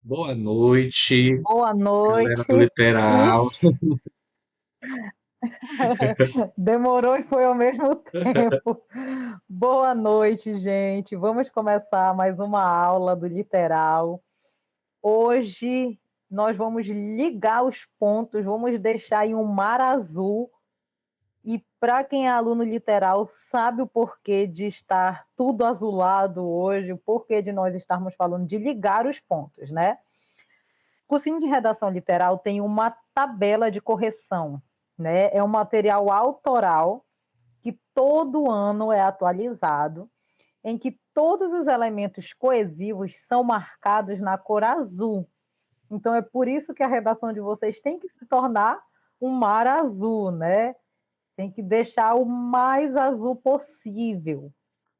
Boa noite, Boa galera noite. do Literal. Ixi, demorou e foi ao mesmo tempo. Boa noite, gente. Vamos começar mais uma aula do Literal. Hoje nós vamos ligar os pontos, vamos deixar em um mar azul. E para quem é aluno literal, sabe o porquê de estar tudo azulado hoje, o porquê de nós estarmos falando de ligar os pontos, né? O cursinho de redação literal tem uma tabela de correção, né? É um material autoral que todo ano é atualizado, em que todos os elementos coesivos são marcados na cor azul. Então é por isso que a redação de vocês tem que se tornar um mar azul, né? Tem que deixar o mais azul possível.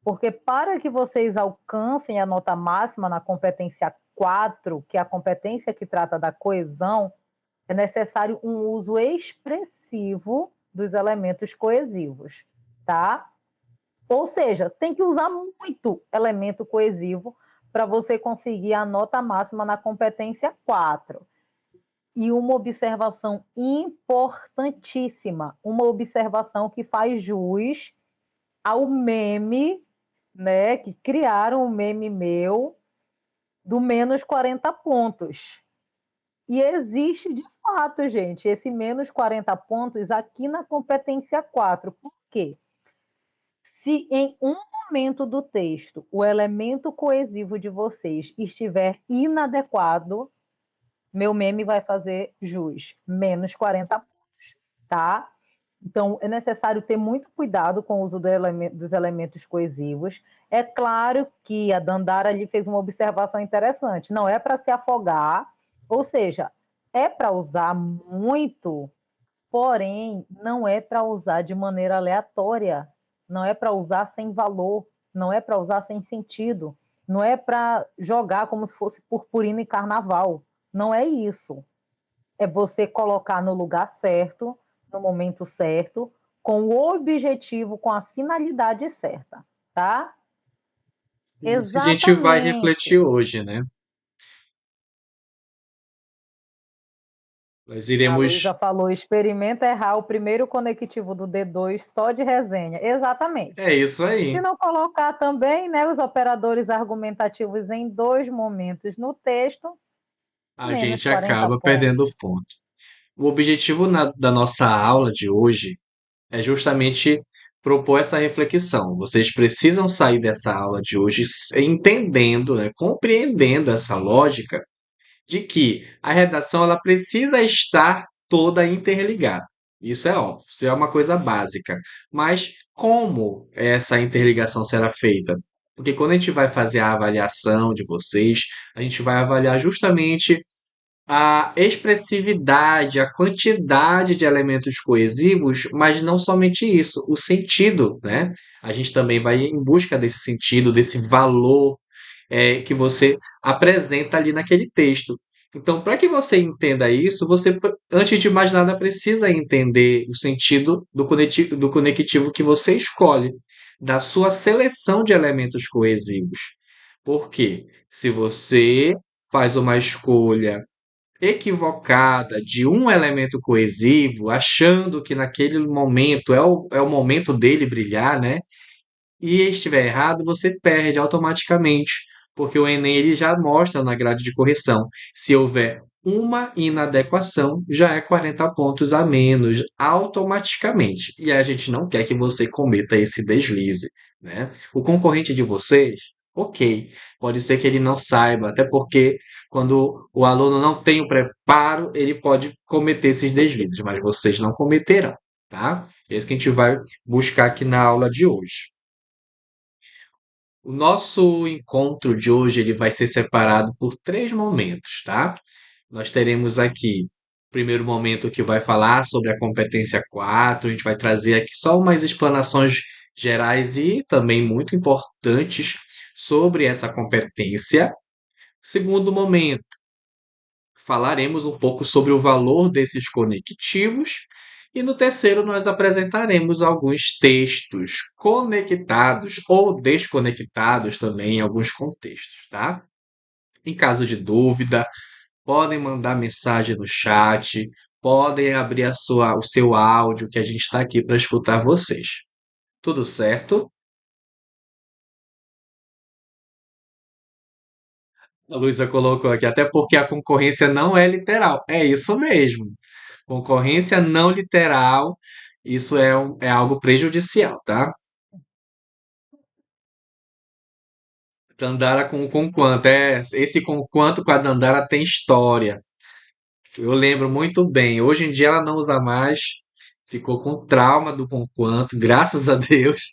Porque para que vocês alcancem a nota máxima na competência 4, que é a competência que trata da coesão, é necessário um uso expressivo dos elementos coesivos, tá? Ou seja, tem que usar muito elemento coesivo para você conseguir a nota máxima na competência 4. E uma observação importantíssima, uma observação que faz jus ao meme, né, que criaram o meme meu do menos 40 pontos. E existe de fato, gente, esse menos 40 pontos aqui na competência 4. Por quê? Se em um momento do texto o elemento coesivo de vocês estiver inadequado, meu meme vai fazer jus, menos 40 pontos, tá? Então, é necessário ter muito cuidado com o uso dos elementos coesivos. É claro que a Dandara ali fez uma observação interessante. Não é para se afogar, ou seja, é para usar muito, porém, não é para usar de maneira aleatória. Não é para usar sem valor. Não é para usar sem sentido. Não é para jogar como se fosse purpurina e carnaval. Não é isso, é você colocar no lugar certo, no momento certo, com o objetivo, com a finalidade certa, tá? Isso que a gente vai refletir Exatamente. hoje, né? Nós A iremos. Luísa falou: experimenta errar o primeiro conectivo do D2 só de resenha. É Exatamente. isso Se aí. não colocar também, né, os operadores argumentativos em dois momentos no texto, A menos gente 40 acaba perdendo o pontos. ponto. O objetivo da nossa aula de hoje é justamente propor essa reflexão. Vocês precisam sair dessa aula de hoje entendendo, né, compreendendo essa lógica de que a redação ela precisa estar toda interligada. Isso é óbvio, isso é uma coisa básica. Mas como essa interligação será feita? Porque quando a gente vai fazer a avaliação de vocês, a gente vai avaliar justamente a expressividade, a quantidade de elementos coesivos, mas não somente isso, o sentido, né? A gente também vai em busca desse sentido, desse valor que você apresenta ali naquele texto. Então, para que você entenda isso, você, antes de mais nada, precisa entender o sentido do conectivo que você escolhe, da sua seleção de elementos coesivos. Por quê? Se você faz uma escolha equivocada de um elemento coesivo, achando que naquele momento é o momento dele brilhar, né? E estiver errado, você perde automaticamente, porque o Enem ele já mostra na grade de correção. Se houver uma inadequação, já é 40 pontos a menos automaticamente. E a gente não quer que você cometa esse deslize, né? O concorrente de vocês, ok, pode ser que ele não saiba, até porque quando o aluno não tem o preparo, ele pode cometer esses deslizes, mas vocês não cometerão, tá? É isso que a gente vai buscar aqui na aula de hoje. O nosso encontro de hoje ele vai ser separado por três momentos, tá? Nós teremos aqui o primeiro momento que vai falar sobre a competência 4. A gente vai trazer aqui só umas explanações gerais e também muito importantes sobre essa competência. Segundo momento, falaremos um pouco sobre o valor desses conectivos. E no terceiro, nós apresentaremos alguns textos conectados ou desconectados também em alguns contextos, tá? Em caso de dúvida, podem mandar mensagem no chat, podem abrir o seu áudio, que a gente está aqui para escutar vocês. Tudo certo? A Luísa colocou aqui, até porque a concorrência não é literal. É isso mesmo. Concorrência não literal, isso é algo prejudicial, tá? Dandara com quanto? Esse com quanto com a Dandara tem história. Eu lembro muito bem. Hoje em dia ela não usa mais, ficou com trauma do com quanto, graças a Deus.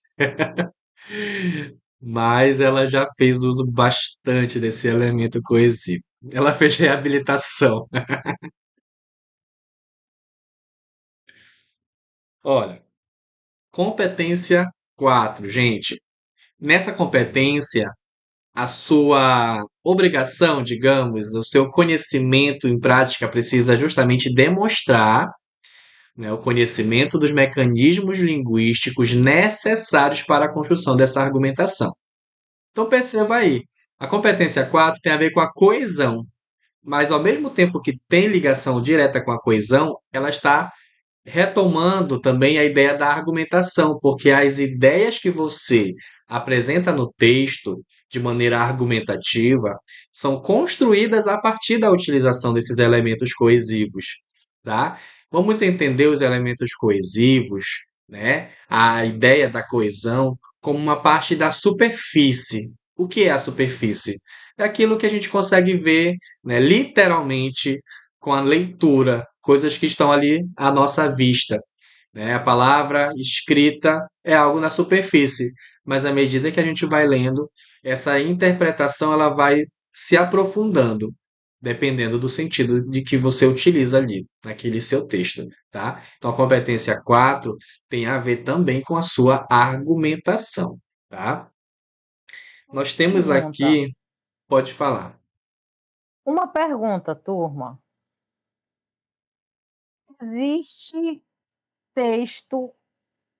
Mas ela já fez uso bastante desse elemento coesivo. Ela fez reabilitação. Olha, competência 4, gente. Nessa competência, a sua obrigação, digamos, o seu conhecimento em prática precisa justamente demonstrar, né, o conhecimento dos mecanismos linguísticos necessários para a construção dessa argumentação. Então perceba aí, a competência 4 tem a ver com a coesão, mas ao mesmo tempo que tem ligação direta com a coesão, ela está retomando também a ideia da argumentação, porque as ideias que você apresenta no texto de maneira argumentativa são construídas a partir da utilização desses elementos coesivos, tá? Vamos entender os elementos coesivos, né? A ideia da coesão como uma parte da superfície. O que é a superfície? É aquilo que a gente consegue ver, né, literalmente com a leitura, coisas que estão ali à nossa vista, né? A palavra escrita é algo na superfície, mas à medida que a gente vai lendo, essa interpretação ela vai se aprofundando, dependendo do sentido de que você utiliza ali, naquele seu texto, tá? Então a competência 4 tem a ver também com a sua argumentação, tá? Nós temos Pergunta. aqui, pode falar. Uma pergunta, turma. Existe texto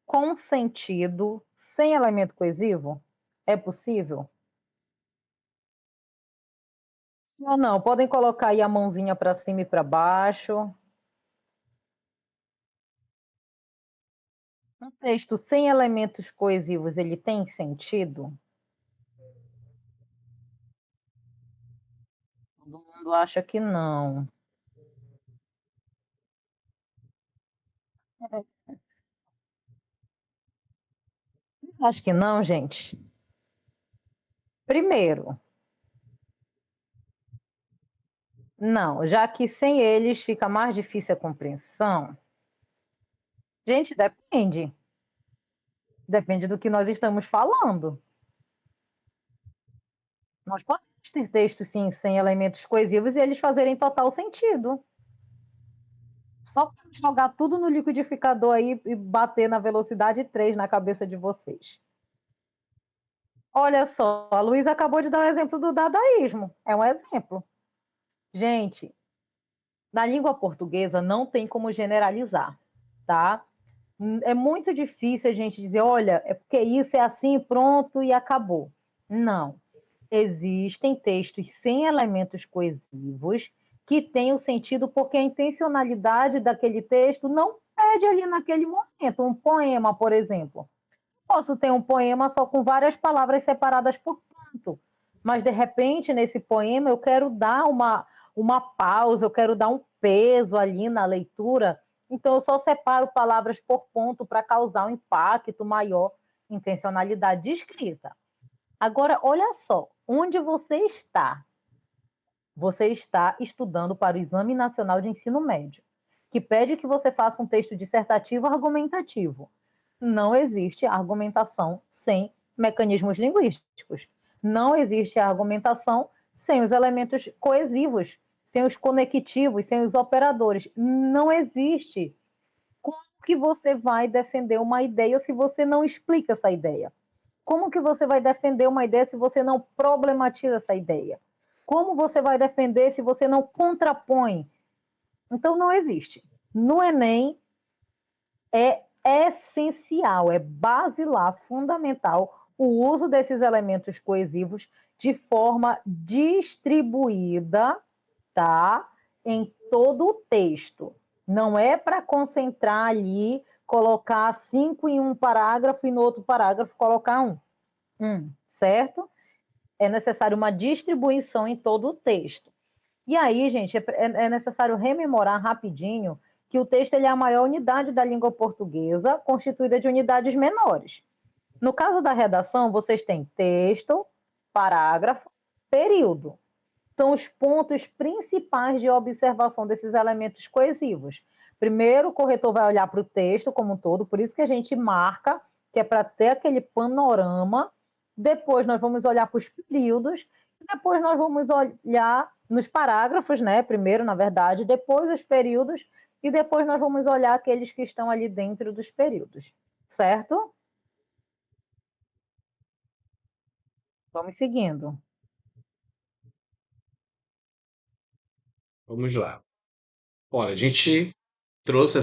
com sentido sem elemento coesivo? É possível? Sim ou não? Podem colocar aí a mãozinha para cima e para baixo. Um texto sem elementos coesivos, ele tem sentido? Todo mundo acha que não. Acho que não, gente. Primeiro, não, já que sem eles fica mais difícil a compreensão. Gente, depende. Depende do que nós estamos falando. Nós podemos ter textos, sim, sem elementos coesivos e eles fazerem total sentido. Só para jogar tudo no liquidificador aí e bater na velocidade 3 na cabeça de vocês. Olha só, a Luísa acabou de dar o exemplo do dadaísmo. É um exemplo. Gente, na língua portuguesa não tem como generalizar, tá? É muito difícil a gente dizer, olha, é porque isso é assim, pronto e acabou. Não. Existem textos sem elementos coesivos que têm o sentido porque a intencionalidade daquele texto não pede ali naquele momento. Um poema, por exemplo. Posso ter um poema só com várias palavras separadas por ponto, mas de repente nesse poema eu quero dar uma pausa, eu quero dar um peso ali na leitura, então eu só separo palavras por ponto para causar um impacto maior, intencionalidade de escrita. Agora, olha só, onde você está? Você está estudando para o Exame Nacional de Ensino Médio, que pede que você faça um texto dissertativo argumentativo. Não existe argumentação sem mecanismos linguísticos. Não existe argumentação sem os elementos coesivos, sem os conectivos, sem os operadores. Não existe. Como que você vai defender uma ideia se você não explica essa ideia? Como que você vai defender uma ideia se você não problematiza essa ideia? Como você vai defender se você não contrapõe? Então, não existe. No Enem, é essencial, é basilar, fundamental o uso desses elementos coesivos de forma distribuída, tá? Em todo o texto. Não é para concentrar ali, colocar 5 em um parágrafo e no outro parágrafo colocar certo? É necessário uma distribuição em todo o texto. E aí, gente, é necessário rememorar rapidinho que o texto ele é a maior unidade da língua portuguesa, constituída de unidades menores. No caso da redação, vocês têm texto, parágrafo, período. São os pontos principais de observação desses elementos coesivos. Primeiro, o corretor vai olhar para o texto como um todo, por isso que a gente marca, que é para ter aquele panorama. Depois, nós vamos olhar para os períodos, depois, nós vamos olhar nos parágrafos, né? Primeiro, na verdade, depois os períodos, e depois nós vamos olhar aqueles que estão ali dentro dos períodos, certo? Vamos seguindo. Vamos lá. Olha, a gente trouxe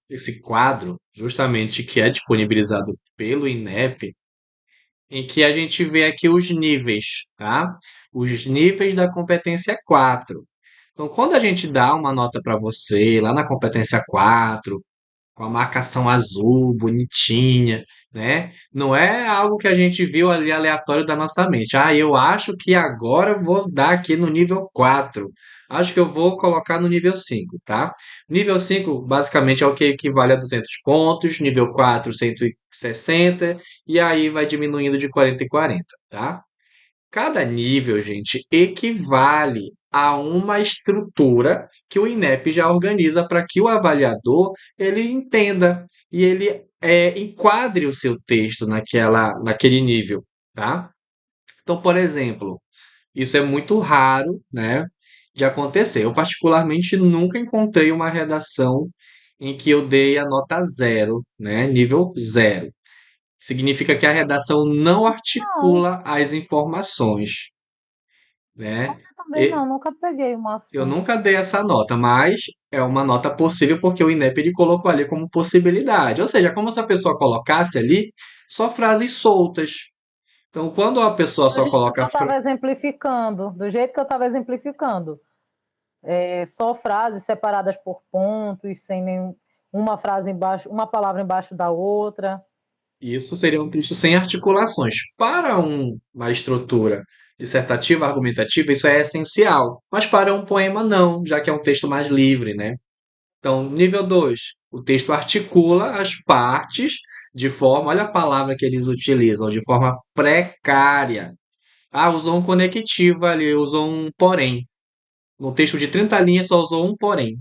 esse quadro justamente que é disponibilizado pelo INEP, em que a gente vê aqui os níveis, tá? Os níveis da competência 4. Então, quando a gente dá uma nota para você lá na competência 4, com a marcação azul, bonitinha, né? Não é algo que a gente viu ali aleatório da nossa mente. Ah, eu acho que agora eu vou dar aqui no nível 4. Acho que eu vou colocar no nível 5, tá? Nível 5 basicamente é o que equivale a 200 pontos, nível 4 160 e aí vai diminuindo de 40 em 40, tá? Cada nível, gente, equivale a uma estrutura que o INEP já organiza para que o avaliador ele entenda e ele enquadre o seu texto naquele nível, tá? Então, por exemplo, isso é muito raro, né, de acontecer. Eu particularmente nunca encontrei uma redação em que eu dei a nota zero, né, nível zero. Significa que a redação não Não, articula as informações, né? também E não, nunca peguei uma eu assim. nunca dei essa nota, mas é uma nota possível porque o INEP ele colocou ali como possibilidade. Ou seja, é como se a pessoa colocasse ali só frases soltas. Então, quando a pessoa Do só jeito que coloca eu estava exemplificando, do jeito que eu estava exemplificando. Só frases separadas por pontos, sem nenhum, uma frase embaixo, uma palavra embaixo da outra. isso seria um texto sem articulações. Para uma estrutura dissertativa, argumentativa, isso é essencial. Mas para um poema, não, já que é um texto mais livre, né? Então, nível 2, o texto articula as partes de forma, olha a palavra que eles utilizam, de forma precária. Ah, usou um conectivo ali, usou um porém. No texto de 30 linhas só usou um porém.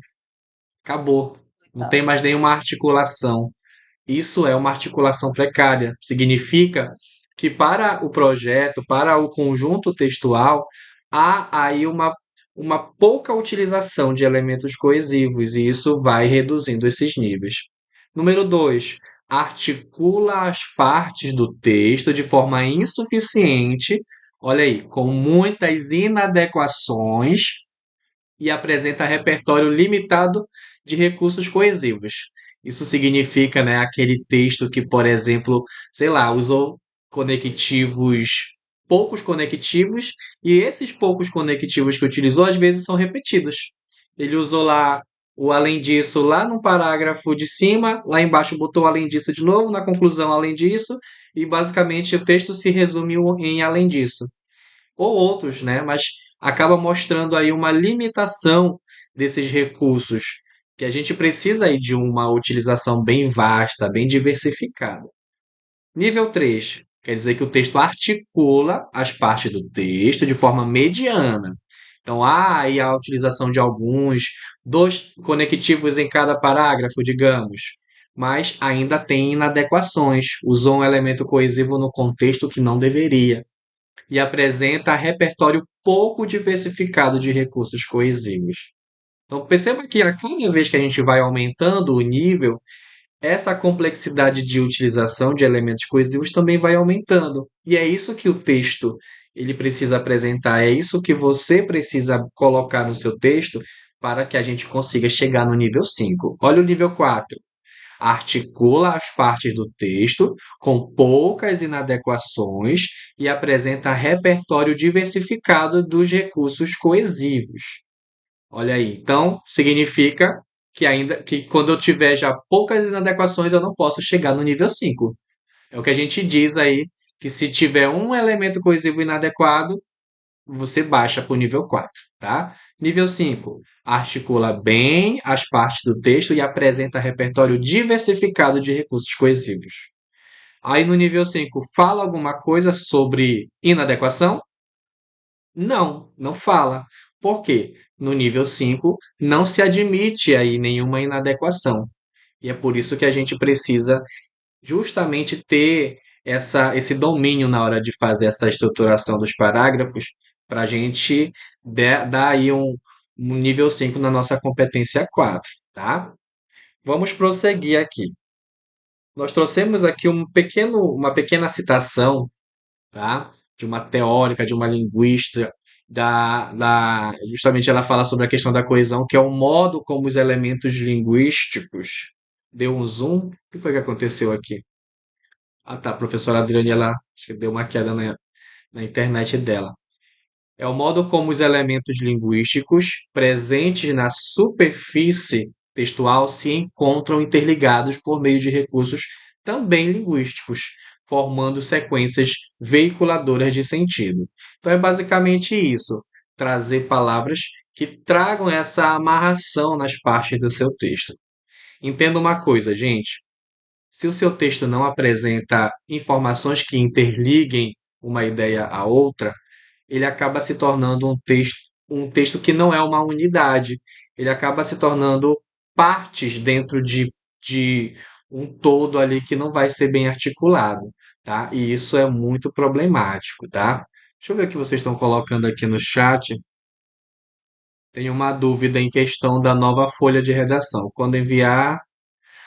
Acabou. Não tem Coitado. mais nenhuma articulação. Isso é uma articulação precária. Significa que para o projeto, para o conjunto textual, há aí uma pouca utilização de elementos coesivos, e isso vai reduzindo esses níveis. Número 2, articula as partes do texto de forma insuficiente, olha aí, com muitas inadequações e apresenta repertório limitado de recursos coesivos. Isso significa, né, aquele texto que, por exemplo, sei lá, usou conectivos, poucos conectivos, e esses poucos conectivos que utilizou às vezes são repetidos. Ele usou lá o além disso lá no parágrafo de cima, lá embaixo botou além disso de novo, na conclusão além disso, e basicamente o texto se resumiu em além disso ou outros, né? Mas acaba mostrando aí uma limitação desses recursos, que a gente precisa aí de uma utilização bem vasta, bem diversificada. Nível 3 quer dizer que o texto articula as partes do texto de forma mediana. Então, há aí a utilização de alguns, dois conectivos em cada parágrafo, digamos, mas ainda tem inadequações. Usou um elemento coesivo no contexto que não deveria e apresenta repertório pouco diversificado de recursos coesivos. Então, perceba que a cada vez que a gente vai aumentando o nível, essa complexidade de utilização de elementos coesivos também vai aumentando. E é isso que o texto ele precisa apresentar, é isso que você precisa colocar no seu texto para que a gente consiga chegar no nível 5. Olha o nível 4. articula as partes do texto com poucas inadequações e apresenta repertório diversificado dos recursos coesivos. Olha aí, então significa que ainda que quando eu tiver já poucas inadequações, eu não posso chegar no nível 5. É o que a gente diz aí, que se tiver um elemento coesivo inadequado, você baixa para o nível 4, tá? Nível 5, articula bem as partes do texto e apresenta repertório diversificado de recursos coesivos. Aí no nível 5, fala alguma coisa sobre inadequação? Não, não fala. Por quê? No nível 5 não se admite aí nenhuma inadequação. E é por isso que a gente precisa justamente ter esse domínio na hora de fazer essa estruturação dos parágrafos para a gente dar aí um nível 5 na nossa competência 4, tá? Vamos prosseguir aqui. Nós trouxemos aqui uma pequena citação, tá? De uma teórica, de uma linguista, justamente ela fala sobre a questão da coesão, que é o modo como os elementos linguísticos. Deu um zoom? O que foi que aconteceu aqui? Ah, tá. A professora Adriane, ela acho que deu uma queda na internet dela. É o modo como os elementos linguísticos presentes na superfície textual se encontram interligados por meio de recursos também linguísticos, formando sequências veiculadoras de sentido. Então é basicamente isso, trazer palavras que tragam essa amarração nas partes do seu texto. Entenda uma coisa, gente. Se o seu texto não apresenta informações que interliguem uma ideia à outra, ele acaba se tornando um texto que não é uma unidade. Ele acaba se tornando partes dentro de um todo ali que não vai ser bem articulado, tá? E isso é muito problemático, tá? Deixa eu ver o que vocês estão colocando aqui no chat. Tem uma dúvida em questão da nova folha de redação. Quando enviar.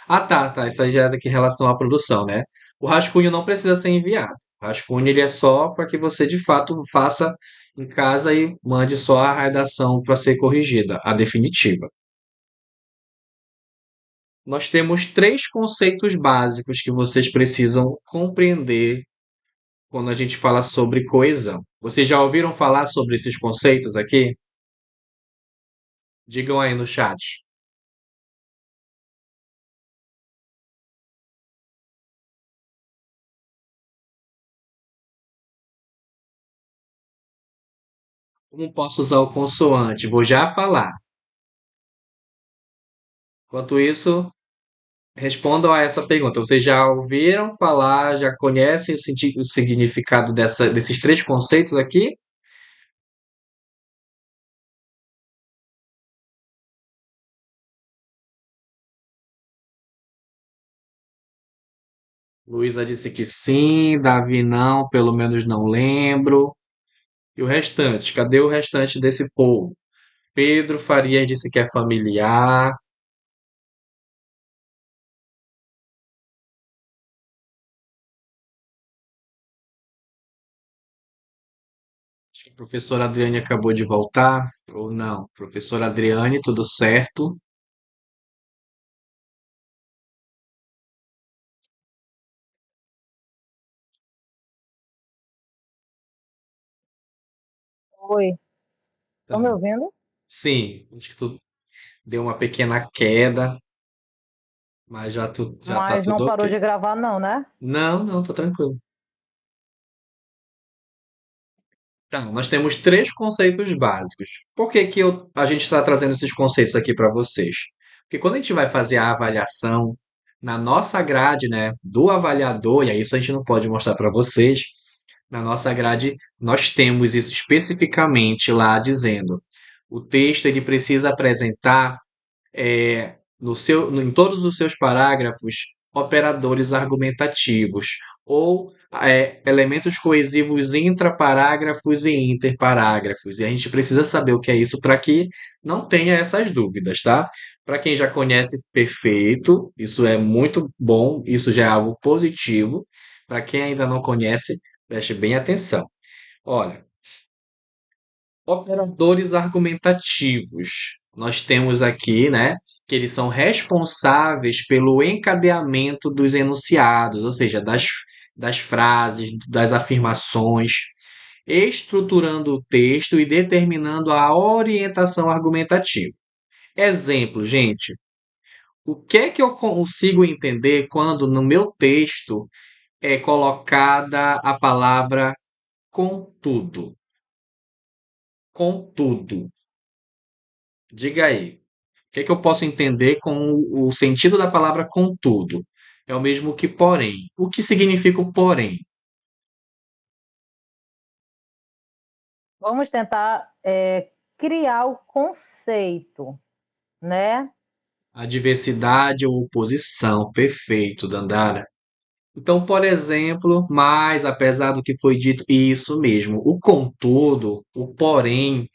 Ah, tá, tá. Isso aí já é daqui em relação à produção, né? O rascunho não precisa ser enviado. O rascunho ele é só para que você de fato faça em casa e mande só a redação para ser corrigida, a definitiva. Nós temos três conceitos básicos que vocês precisam compreender quando a gente fala sobre coesão. Vocês já ouviram falar sobre esses conceitos aqui? Digam aí no chat. Como posso usar o consoante? Vou já falar. Enquanto isso, respondam a essa pergunta. Vocês já ouviram falar, já conhecem o significado desses três conceitos aqui? Luísa disse que sim, Davi não, pelo menos não lembro. E o restante? Cadê o restante desse povo? Pedro Farias disse que é familiar. Acho que a professora Adriane acabou de voltar, ou não? Professora Adriane, tudo certo? Oi, estão me Tá. ouvindo? Sim, acho que tu deu uma pequena queda, mas já tá Mas não tudo parou ok. de gravar, não, né? Não, não, tô tranquilo. Tá, nós temos três conceitos básicos. Por que que a gente está trazendo esses conceitos aqui para vocês? Porque quando a gente vai fazer a avaliação na nossa grade, né, do avaliador, e aí isso a gente não pode mostrar para vocês, na nossa grade nós temos isso especificamente lá dizendo, o texto ele precisa apresentar em todos os seus parágrafos, operadores argumentativos ou elementos coesivos intraparágrafos e interparágrafos. E a gente precisa saber o que é isso para que não tenha essas dúvidas, tá? Para quem já conhece, perfeito, isso é muito bom, isso já é algo positivo. Para quem ainda não conhece, preste bem atenção. Olha, operadores argumentativos. Nós temos aqui, né, que eles são responsáveis pelo encadeamento dos enunciados, ou seja, das frases, das afirmações, estruturando o texto e determinando a orientação argumentativa. Exemplo, gente, o que é que eu consigo entender quando no meu texto é colocada a palavra contudo? Contudo. Diga aí. O que é que eu posso entender com o sentido da palavra contudo? É o mesmo que porém. O que significa o porém? Vamos tentar criar o conceito, né? Adversidade ou oposição. Perfeito, Dandara. Então, por exemplo, mas apesar do que foi dito, isso mesmo, o contudo, o porém,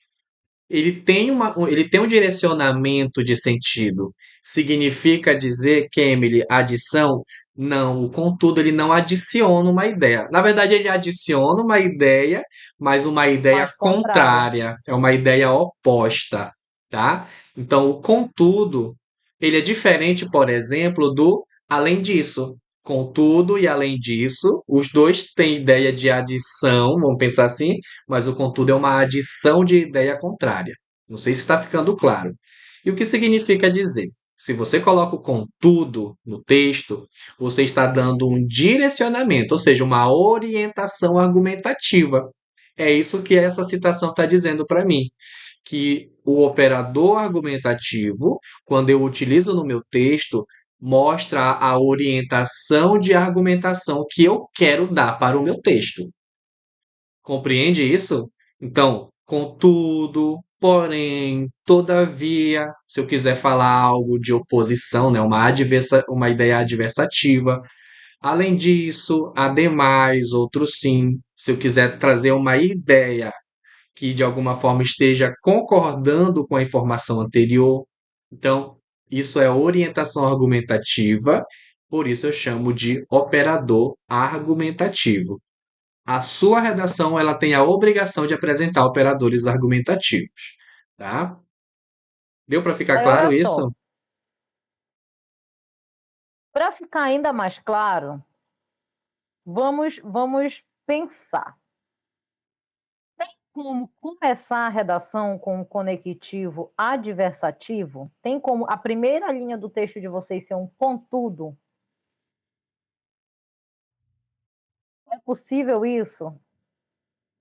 ele tem um direcionamento de sentido. Significa dizer que, Emily, adição? Não, o contudo, ele não adiciona uma ideia. Na verdade, ele adiciona uma ideia, mas uma ideia Mais contrária. contrária, é uma ideia oposta, tá? Então, o contudo, ele é diferente, por exemplo, do além disso. Contudo e além disso, os dois têm ideia de adição, vamos pensar assim, mas o contudo é uma adição de ideia contrária. Não sei se está ficando claro. E o que significa dizer? Se você coloca o contudo no texto, você está dando um direcionamento, ou seja, uma orientação argumentativa. É isso que essa citação está dizendo para mim. Que o operador argumentativo, quando eu utilizo no meu texto, mostra a orientação de argumentação que eu quero dar para o meu texto. Compreende isso? Então, contudo, porém, todavia, se eu quiser falar algo de oposição, né, uma ideia adversativa. Além disso, ademais, outro sim. Se eu quiser trazer uma ideia que de alguma forma esteja concordando com a informação anterior. Então, isso é orientação argumentativa, por isso eu chamo de operador argumentativo. A sua redação ela tem a obrigação de apresentar operadores argumentativos, tá? Deu para ficar Aí, claro olha isso? só, para ficar ainda mais claro, vamos pensar. Tem como começar a redação com um conectivo adversativo? Tem como a primeira linha do texto de vocês ser um contudo? É possível isso?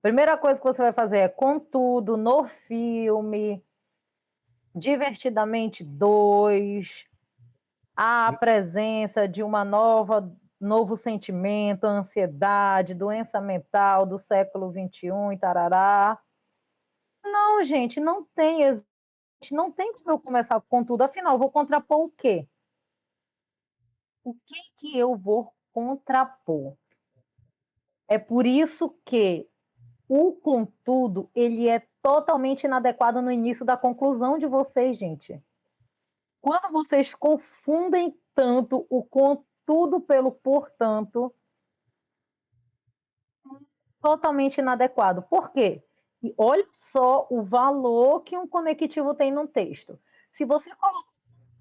Primeira coisa que você vai fazer é contudo, no filme, divertidamente 2, a presença de uma novo sentimento, ansiedade, doença mental do século XXI e tarará. Não, gente, não tem como eu começar com tudo. Afinal, vou contrapor o quê? O que eu vou contrapor? É por isso que o contudo, ele é totalmente inadequado no início da conclusão de vocês, gente. Quando vocês confundem tanto o contudo pelo portanto, totalmente inadequado. Por quê? E olha só o valor que um conectivo tem num texto. Se você coloca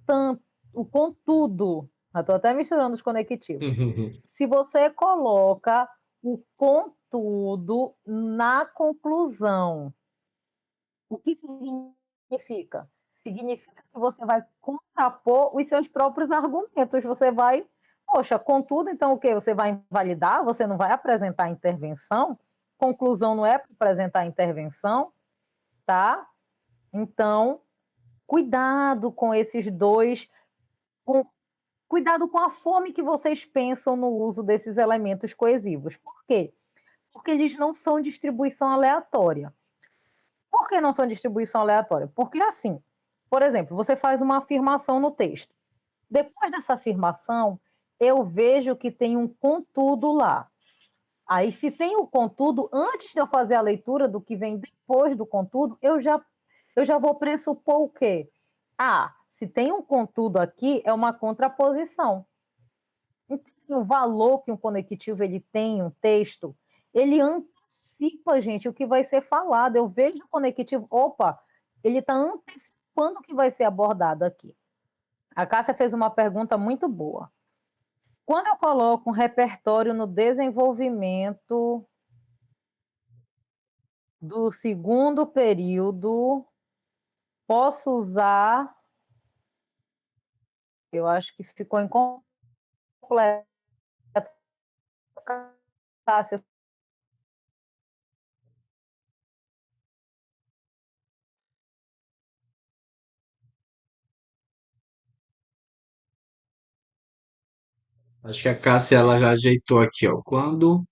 tanto, o contudo, eu estou até misturando os conectivos. Se você coloca o contudo na conclusão, o que significa? Significa que você vai contrapor os seus próprios argumentos. Você vai, poxa, contudo, então o quê? Você vai invalidar? Você não vai apresentar intervenção? Conclusão não é para apresentar intervenção, tá? Então, cuidado com esses dois, cuidado com a forma que vocês pensam no uso desses elementos coesivos. Por quê? Porque eles não são distribuição aleatória. Por que não são distribuição aleatória? Porque assim, por exemplo, você faz uma afirmação no texto. Depois dessa afirmação, eu vejo que tem um contudo lá. Aí, se tem o contudo, antes de eu fazer a leitura do que vem depois do contudo, eu já vou pressupor o quê? Ah, se tem um contudo aqui, é uma contraposição. Então, o valor que um conectivo ele tem, um texto, ele antecipa, gente, o que vai ser falado. Eu vejo o conectivo, opa, ele está antecipando quando que vai ser abordado aqui? A Cássia fez uma pergunta muito boa. Quando eu coloco um repertório no desenvolvimento do segundo período, posso usar... Eu acho que ficou incompleto, Cássia. Acho que a Cássia ela já ajeitou aqui, ó. Quando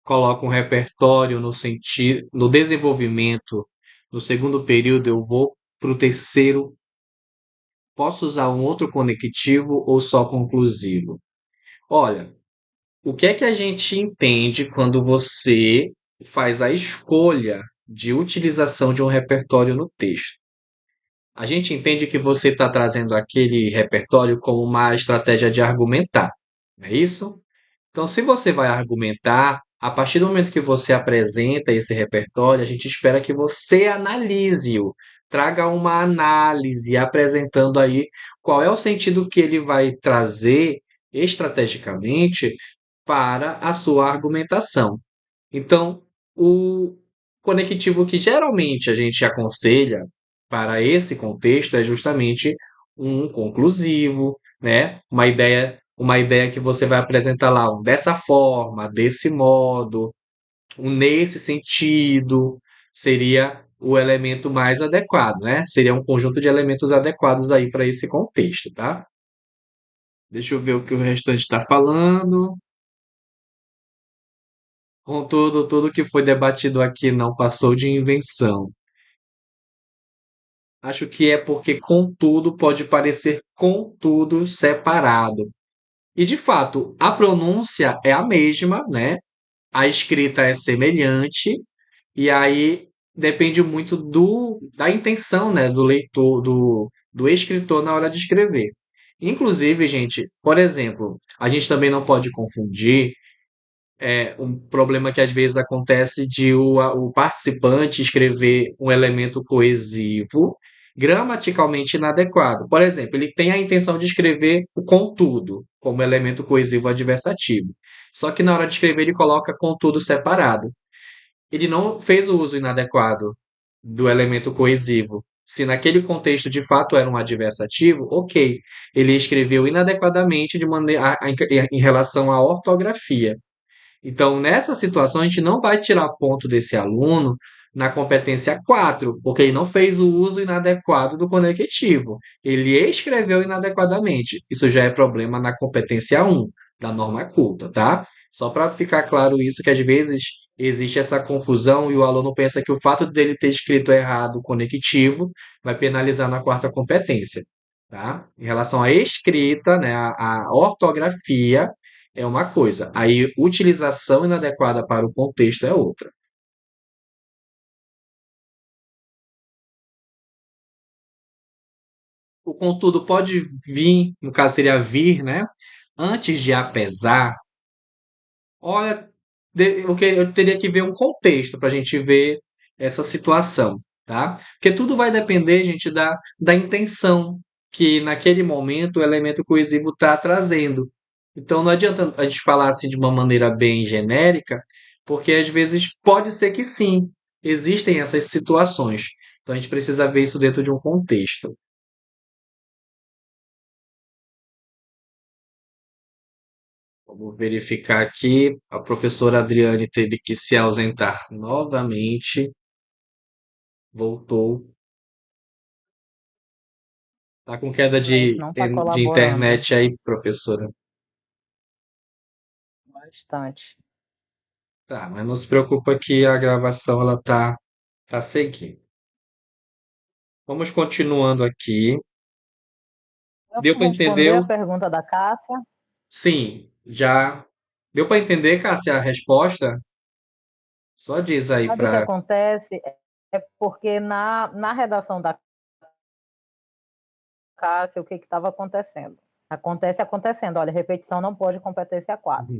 coloca um repertório no desenvolvimento do segundo período, eu vou para o terceiro. Posso usar um outro conectivo ou só conclusivo? Olha, o que é que a gente entende quando você faz a escolha de utilização de um repertório no texto? A gente entende que você está trazendo aquele repertório como uma estratégia de argumentar, não é isso? Então, se você vai argumentar, a partir do momento que você apresenta esse repertório, a gente espera que você analise-o, traga uma análise apresentando aí qual é o sentido que ele vai trazer estrategicamente para a sua argumentação. Então, o conectivo que geralmente a gente aconselha para esse contexto é justamente um conclusivo, né? Uma ideia que você vai apresentar lá, um dessa forma, desse modo, um nesse sentido, seria o elemento mais adequado, né? Seria um conjunto de elementos adequados aí para esse contexto, tá? Deixa eu ver o que o restante está falando. Contudo, tudo que foi debatido aqui não passou de invenção. Acho que é porque contudo pode parecer contudo separado. E de fato, a pronúncia é a mesma, né? A escrita é semelhante, e aí depende muito da intenção, né, do leitor, do escritor na hora de escrever. Inclusive, gente, por exemplo, a gente também não pode confundir um problema que às vezes acontece de o participante escrever um elemento coesivo gramaticalmente inadequado. Por exemplo, ele tem a intenção de escrever o contudo como elemento coesivo adversativo. Só que na hora de escrever ele coloca contudo separado. Ele não fez o uso inadequado do elemento coesivo. Se naquele contexto de fato era um adversativo, ok. Ele escreveu inadequadamente em relação à ortografia. Então, nessa situação, a gente não vai tirar ponto desse aluno na competência 4, porque ele não fez o uso inadequado do conectivo. Ele escreveu inadequadamente. Isso já é problema na competência 1 da norma culta, tá? Só para ficar claro isso, que às vezes existe essa confusão e o aluno pensa que o fato dele ter escrito errado o conectivo vai penalizar na quarta competência, tá? Em relação à escrita, né, a ortografia, é uma coisa. Aí, utilização inadequada para o contexto é outra. O contudo pode vir, no caso seria vir, né? Antes de apesar, olha, eu teria que ver um contexto para a gente ver essa situação, tá? Porque tudo vai depender, gente, da intenção que naquele momento o elemento coesivo está trazendo. Então não adianta a gente falar assim de uma maneira bem genérica, porque às vezes pode ser que sim, existem essas situações. Então a gente precisa ver isso dentro de um contexto. Vamos verificar aqui. A professora Adriane teve que se ausentar novamente. Voltou. Tá com queda Realmente não está de colaborando internet aí, professora. bastante. Tá, mas não se preocupa que a gravação ela tá seguindo. Vamos continuando aqui. Deu para Vamos entender? responder a pergunta da Cássia. Sim, já deu para entender, Cássia, a resposta? Só diz aí Sabe o que para. acontece? É porque na redação da Cássia, o que estava acontecendo? Acontece acontecendo. Olha, repetição não pode competência 4.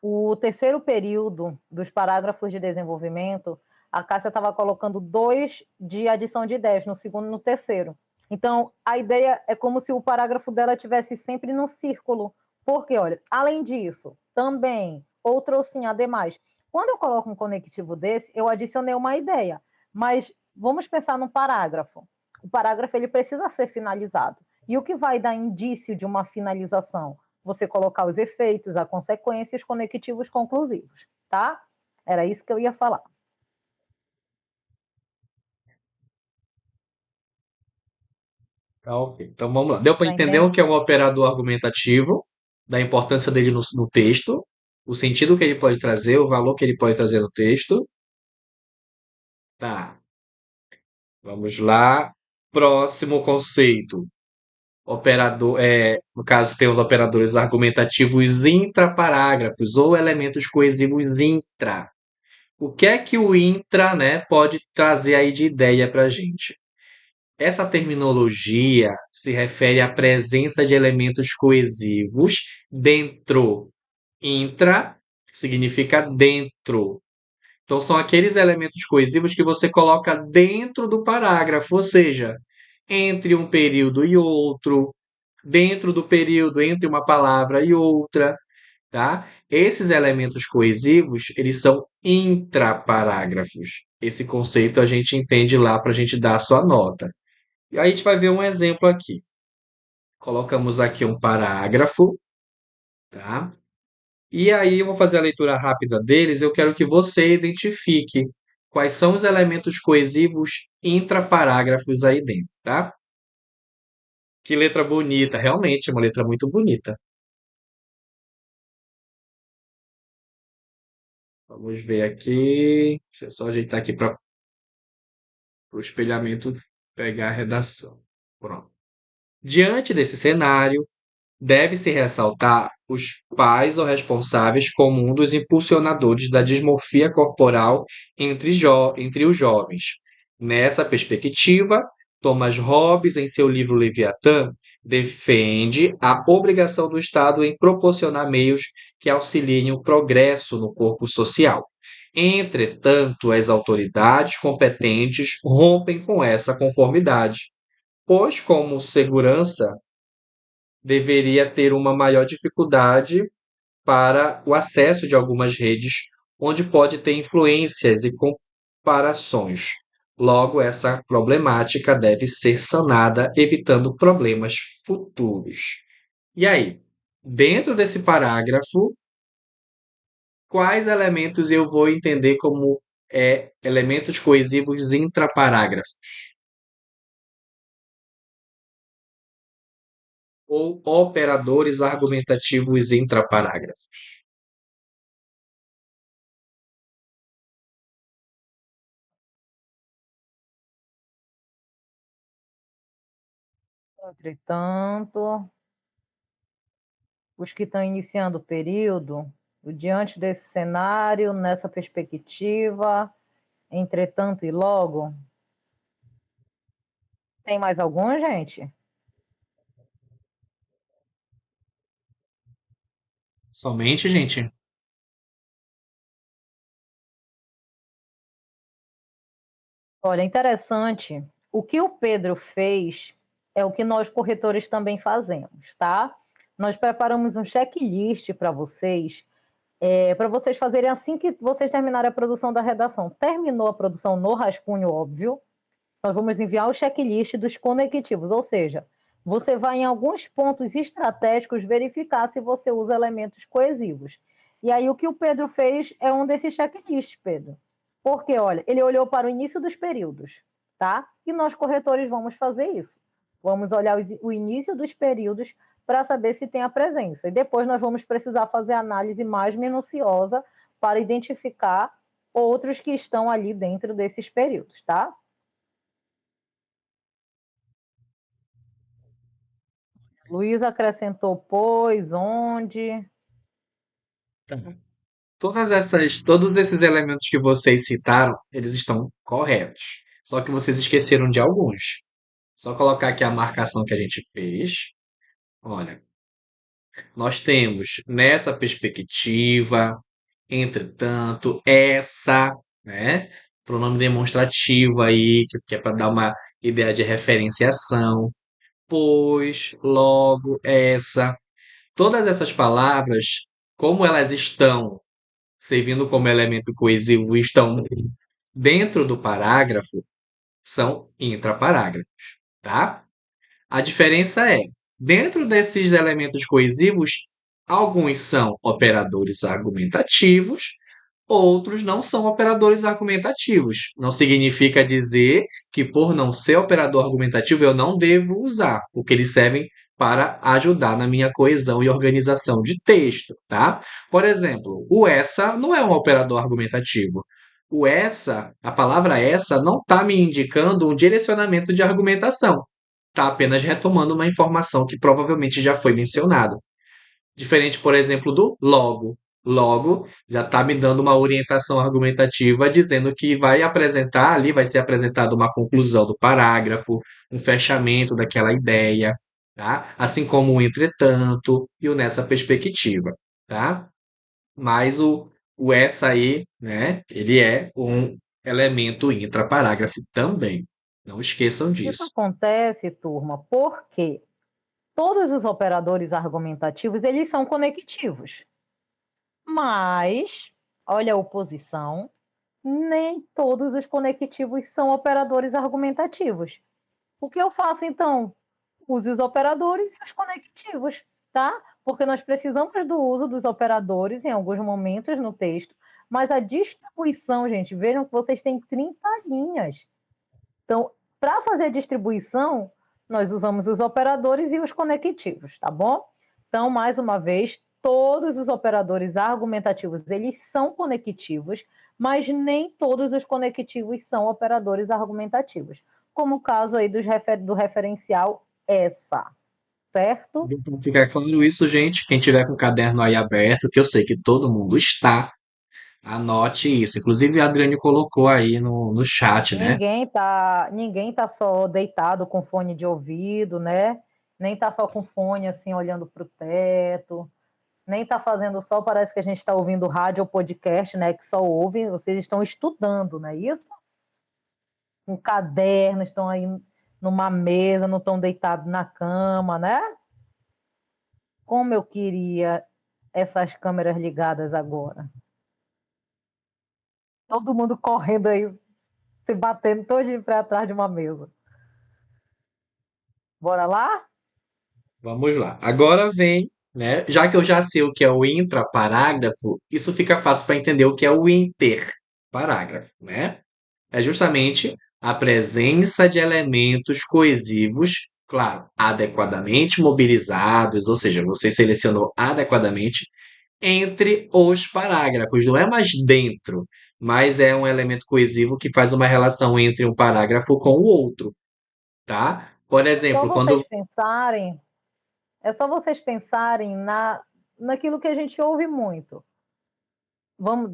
O terceiro período dos parágrafos de desenvolvimento, A Cássia estava colocando 2 de adição de 10 no segundo e no terceiro. Então, a ideia é como se o parágrafo dela tivesse sempre no círculo. Porque, olha, além disso, também, outro sim, ademais, quando eu coloco um conectivo desse, eu adicionei uma ideia. Mas vamos pensar no parágrafo. O parágrafo ele precisa ser finalizado. E o que vai dar indício de uma finalização? Você colocar os efeitos, a consequência e os conectivos conclusivos, tá? Era isso que eu ia falar. Tá, ok. Então vamos lá. Deu para Tá entender o entendendo? que é um operador argumentativo, da importância dele no texto, o sentido que ele pode trazer, o valor que ele pode trazer no texto. Tá, vamos lá. Próximo conceito. Operador, no caso, tem os operadores argumentativos intraparágrafos ou elementos coesivos intra. O que é que o intra, né, pode trazer aí de ideia para a gente? Essa terminologia se refere à presença de elementos coesivos dentro. Intra significa dentro. Então, são aqueles elementos coesivos que você coloca dentro do parágrafo, ou seja, entre um período e outro, dentro do período entre uma palavra e outra, tá? Esses elementos coesivos, eles são intraparágrafos. Esse conceito a gente entende lá para a gente dar a sua nota. E aí a gente vai ver um exemplo aqui. Colocamos aqui um parágrafo, tá? E aí eu vou fazer a leitura rápida deles. Eu quero que você identifique quais são os elementos coesivos intraparágrafos aí dentro, tá? Que letra bonita, realmente é uma letra muito bonita. Vamos ver aqui. Deixa eu só ajeitar aqui para o espelhamento pegar a redação. Pronto. Diante desse cenário, deve-se ressaltar os pais ou responsáveis como um dos impulsionadores da dismorfia corporal entre os jovens. Nessa perspectiva, Thomas Hobbes, em seu livro Leviatã, defende a obrigação do Estado em proporcionar meios que auxiliem o progresso no corpo social. Entretanto, as autoridades competentes rompem com essa conformidade, pois, como segurança, deveria ter uma maior dificuldade para o acesso de algumas redes, onde pode ter influências e comparações. Logo, essa problemática deve ser sanada, evitando problemas futuros. E aí, dentro desse parágrafo, quais elementos eu vou entender como elementos coesivos intraparágrafos ou operadores argumentativos intraparágrafos? Entretanto, os que estão iniciando o período, diante desse cenário, nessa perspectiva, entretanto e logo, tem mais algum, gente? Somente, gente? Olha, interessante. O que o Pedro fez é o que nós corretores também fazemos, tá? Nós preparamos um checklist para vocês fazerem assim que vocês terminarem a produção da redação. Terminou a produção no rascunho, óbvio, nós vamos enviar o checklist dos conectivos, ou seja, você vai em alguns pontos estratégicos verificar se você usa elementos coesivos. E aí o que o Pedro fez é um desses checklists, Pedro. Porque, olha, ele olhou para o início dos períodos, tá? E nós corretores vamos fazer isso. Vamos olhar o início dos períodos para saber se tem a presença. E depois nós vamos precisar fazer análise mais minuciosa para identificar outros que estão ali dentro desses períodos, tá? Luiz acrescentou pois, onde. Tá. Todos esses elementos que vocês citaram, eles estão corretos. Só que vocês esqueceram de alguns. Só colocar aqui a marcação que a gente fez. Olha, nós temos nessa perspectiva, entretanto, essa, né? pronome demonstrativo aí, que é para dar uma ideia de referenciação. Pois, logo, essa. Todas essas palavras, como elas estão servindo como elemento coesivo e estão dentro do parágrafo, são intraparágrafos, tá? A diferença é, dentro desses elementos coesivos, alguns são operadores argumentativos, outros não são operadores argumentativos. Não significa dizer que por não ser operador argumentativo eu não devo usar, porque eles servem para ajudar na minha coesão e organização de texto, tá? Por exemplo, o essa não é um operador argumentativo. O essa, a palavra essa não está me indicando um direcionamento de argumentação. Está apenas retomando uma informação que provavelmente já foi mencionada. Diferente, por exemplo, do logo. Logo já está me dando uma orientação argumentativa dizendo que vai apresentar ali, vai ser apresentada uma conclusão do parágrafo, um fechamento daquela ideia, tá? Assim como o entretanto e o nessa perspectiva, tá? Mas o essa aí, né? Ele é um elemento intraparágrafo também. Não esqueçam Isso disso. acontece, turma, porque todos os operadores argumentativos, eles são conectivos. Mas, olha a oposição, nem todos os conectivos são operadores argumentativos. O que eu faço, então? Use os operadores e os conectivos, tá? Porque nós precisamos do uso dos operadores em alguns momentos no texto, mas a distribuição, gente, vejam que vocês têm 30 linhas. Então, para fazer a distribuição, nós usamos os operadores e os conectivos, tá bom? Então, mais uma vez, todos os operadores argumentativos, eles são conectivos, mas nem todos os conectivos são operadores argumentativos, como o caso aí do referencial essa, certo? Então, ficar claro isso, gente. Quem tiver com o caderno aí aberto, que eu sei que todo mundo está, anote isso. Inclusive, a Adriane colocou aí no chat, né? Ninguém tá só deitado com fone de ouvido, né? Nem tá só com fone assim olhando para o teto. Nem está fazendo só, parece que a gente está ouvindo rádio ou podcast, né? Que só ouve, vocês estão estudando, não é isso? Um caderno, estão aí numa mesa, não estão deitados na cama, né? Como eu queria essas câmeras ligadas agora. Todo mundo correndo aí, se batendo todo para trás de uma mesa. Bora lá? Vamos lá. Agora vem, né? Já que eu já sei o que é o intraparágrafo, isso fica fácil para entender o que é o interparágrafo, né? É justamente a presença de elementos coesivos, claro, adequadamente mobilizados, ou seja, você selecionou adequadamente entre os parágrafos, não é mais dentro, mas é um elemento coesivo que faz uma relação entre um parágrafo com o outro, tá? Por Só exemplo, vocês quando pensarem, é só vocês pensarem naquilo que a gente ouve muito.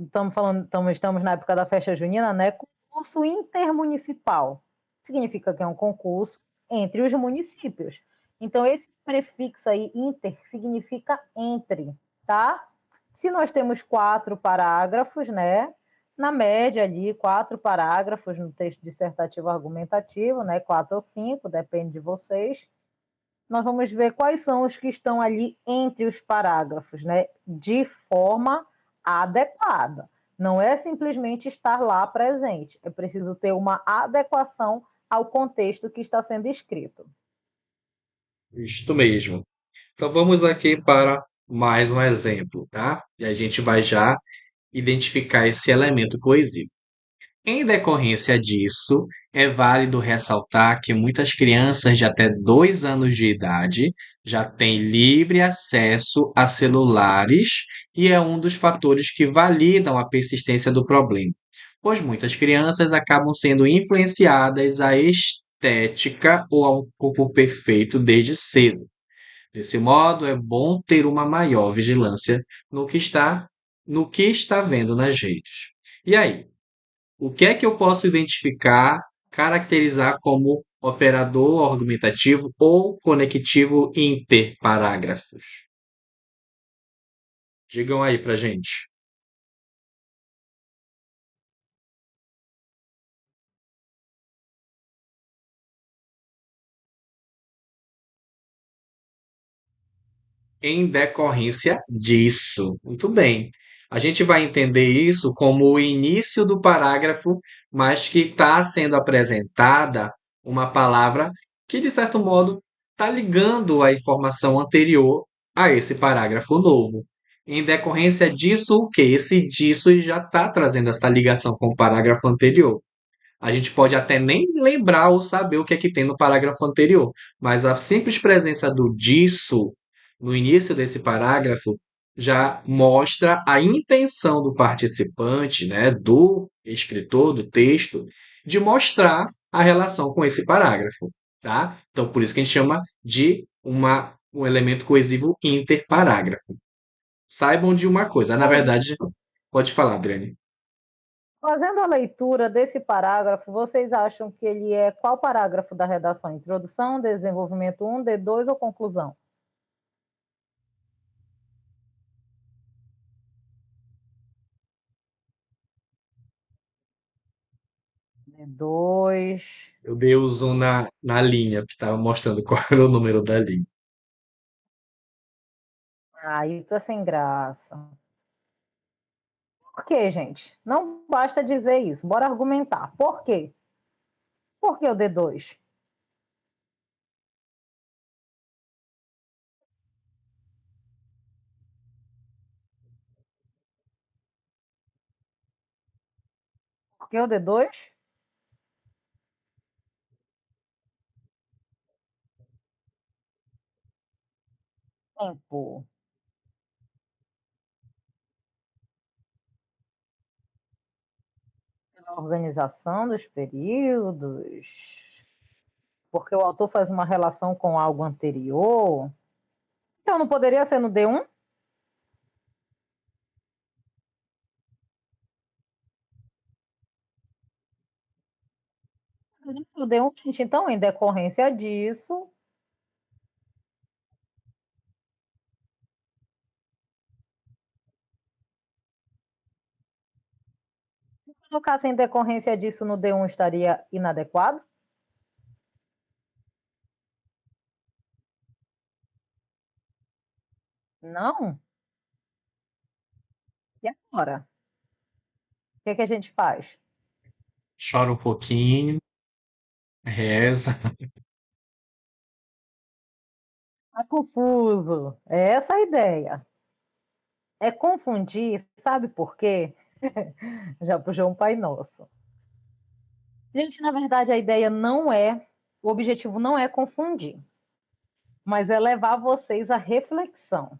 Estamos falando, estamos na época da festa junina, né? Concurso intermunicipal. Significa que é um concurso entre os municípios. Então, esse prefixo aí, inter, significa entre, tá? Se nós temos 4 parágrafos, né? Na média ali, 4 parágrafos no texto dissertativo argumentativo, né? 4 ou 5, depende de vocês. Nós vamos ver quais são os que estão ali entre os parágrafos, né? De forma adequada. Não é simplesmente estar lá presente, é preciso ter uma adequação ao contexto que está sendo escrito. isto mesmo. Então vamos aqui para mais um exemplo, tá? E a gente vai já identificar esse elemento coesivo. Em decorrência disso, é válido ressaltar que muitas crianças de até 2 anos de idade já têm livre acesso a celulares e é um dos fatores que validam a persistência do problema, pois muitas crianças acabam sendo influenciadas à estética ou ao corpo perfeito desde cedo. Desse modo, é bom ter uma maior vigilância no que está vendo nas redes. E aí? O que é que eu posso identificar, caracterizar como operador argumentativo ou conectivo interparágrafos? Digam aí pra gente. Em decorrência disso. Muito bem. A gente vai entender isso como o início do parágrafo, mas que está sendo apresentada uma palavra que, de certo modo, está ligando a informação anterior a esse parágrafo novo. Em decorrência disso, o que? Esse disso já está trazendo essa ligação com o parágrafo anterior. A gente pode até nem lembrar ou saber o que é que tem no parágrafo anterior, mas a simples presença do disso no início desse parágrafo já mostra a intenção do participante, né, do escritor do texto, de mostrar a relação com esse parágrafo, tá? Então, por isso que a gente chama de um elemento coesivo interparágrafo. Saibam de uma coisa, na Pois, verdade, pode falar, Adriane. fazendo a leitura desse parágrafo, vocês acham que ele é qual parágrafo da redação? Introdução, desenvolvimento um, D2 ou conclusão? D2. Eu dei o zoom na linha, que estava mostrando qual era o número da linha. Aí tá sem graça. Por quê, gente? Não basta dizer isso, bora argumentar. Por quê? Por que o D2? Por que o D2? Tempo. Pela organização dos períodos. Porque o autor faz uma relação com algo anterior. Então não poderia ser no D1? Poderia ser no D1, gente. Então, em decorrência disso, se colocasse em decorrência disso no D1 estaria inadequado? Não? E agora? O que, é que a gente faz? Chora um pouquinho, reza. Está confuso. É essa a ideia. É confundir, sabe por quê? Já puxou um Pai Nosso. Gente, na verdade, a ideia não é, o objetivo não é confundir, mas é levar vocês à reflexão,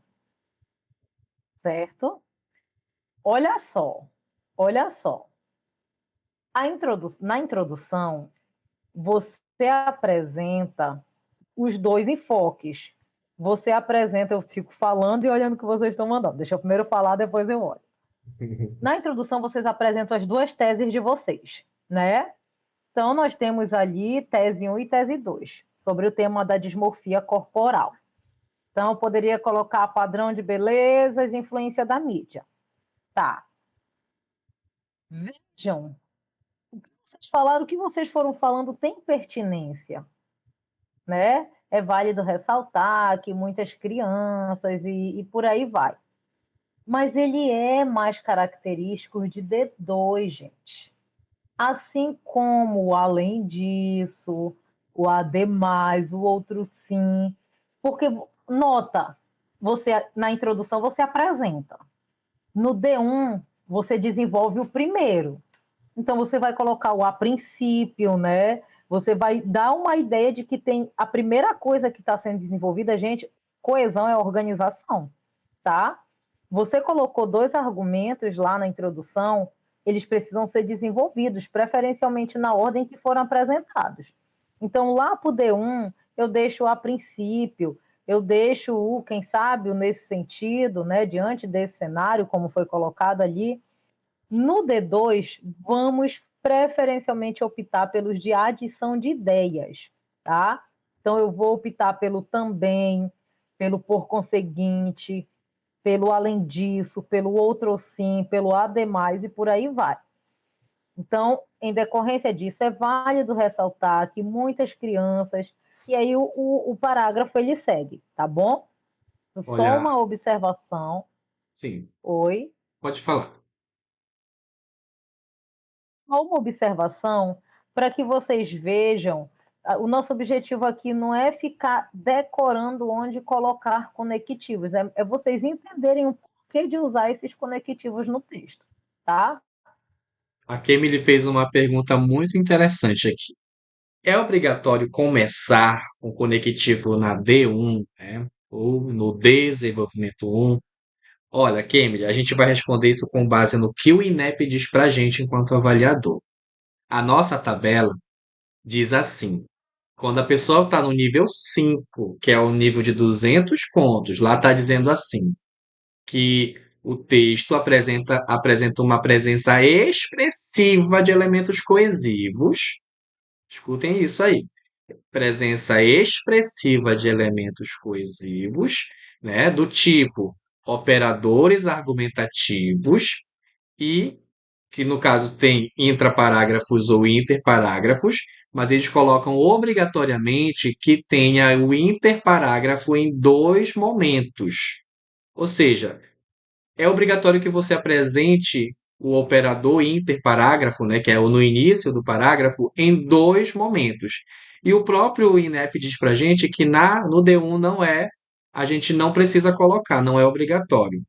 certo? Olha só, olha só. Na introdução, você apresenta os dois enfoques. Você apresenta, eu fico falando e olhando o que vocês estão mandando. Deixa eu primeiro falar, depois eu olho. Na introdução, vocês apresentam as duas teses de vocês, né? Então, nós temos ali tese 1 e tese 2, sobre o tema da dismorfia corporal. Então, eu poderia colocar padrão de belezas, influência da mídia. Tá. Vejam, o que vocês falaram, o que vocês foram falando tem pertinência, né? É válido ressaltar que muitas crianças e por aí vai. Mas ele é mais característico de D2, gente. Assim como, além disso, o ademais, o outro sim. Porque, nota, você na introdução você apresenta. No D1, você desenvolve o primeiro. Então, você vai colocar o a princípio, né? Você vai dar uma ideia de que tem a primeira coisa que está sendo desenvolvida, gente, coesão é organização, tá? Você colocou dois argumentos lá na introdução, eles precisam ser desenvolvidos, preferencialmente na ordem que foram apresentados. Então, lá para o D1, eu deixo a princípio, eu deixo o, quem sabe, nesse sentido, né, diante desse cenário, como foi colocado ali. No D2, vamos preferencialmente optar pelos de adição de ideias, tá? Então, eu vou optar pelo também, pelo por conseguinte, pelo além disso, pelo outro sim, pelo ademais e por aí vai. Então, em decorrência disso, é válido ressaltar que muitas crianças, e aí o parágrafo ele segue, tá bom? Só Olha, uma observação. sim, Oi. pode falar. Só uma observação para que vocês vejam. O nosso objetivo aqui não é ficar decorando onde colocar conectivos, é vocês entenderem o porquê de usar esses conectivos no texto, tá? A Kemily fez uma pergunta muito interessante aqui. É obrigatório começar com conectivo na D1, né? Ou no desenvolvimento 1? Olha, Kemily, a gente vai responder isso com base no que o INEP diz para a gente enquanto avaliador. A nossa tabela diz assim: quando a pessoa está no nível 5, que é o nível de 200 pontos, lá está dizendo assim, que o texto apresenta uma presença expressiva de elementos coesivos. Escutem isso aí. Presença expressiva de elementos coesivos, né, do tipo operadores argumentativos e que no caso tem intraparágrafos ou interparágrafos, mas eles colocam obrigatoriamente que tenha o interparágrafo em dois momentos. Ou seja, é obrigatório que você apresente o operador interparágrafo, né, que é o no início do parágrafo, em dois momentos. E o próprio INEP diz para a gente que no D1 não é, a gente não precisa colocar, não é obrigatório.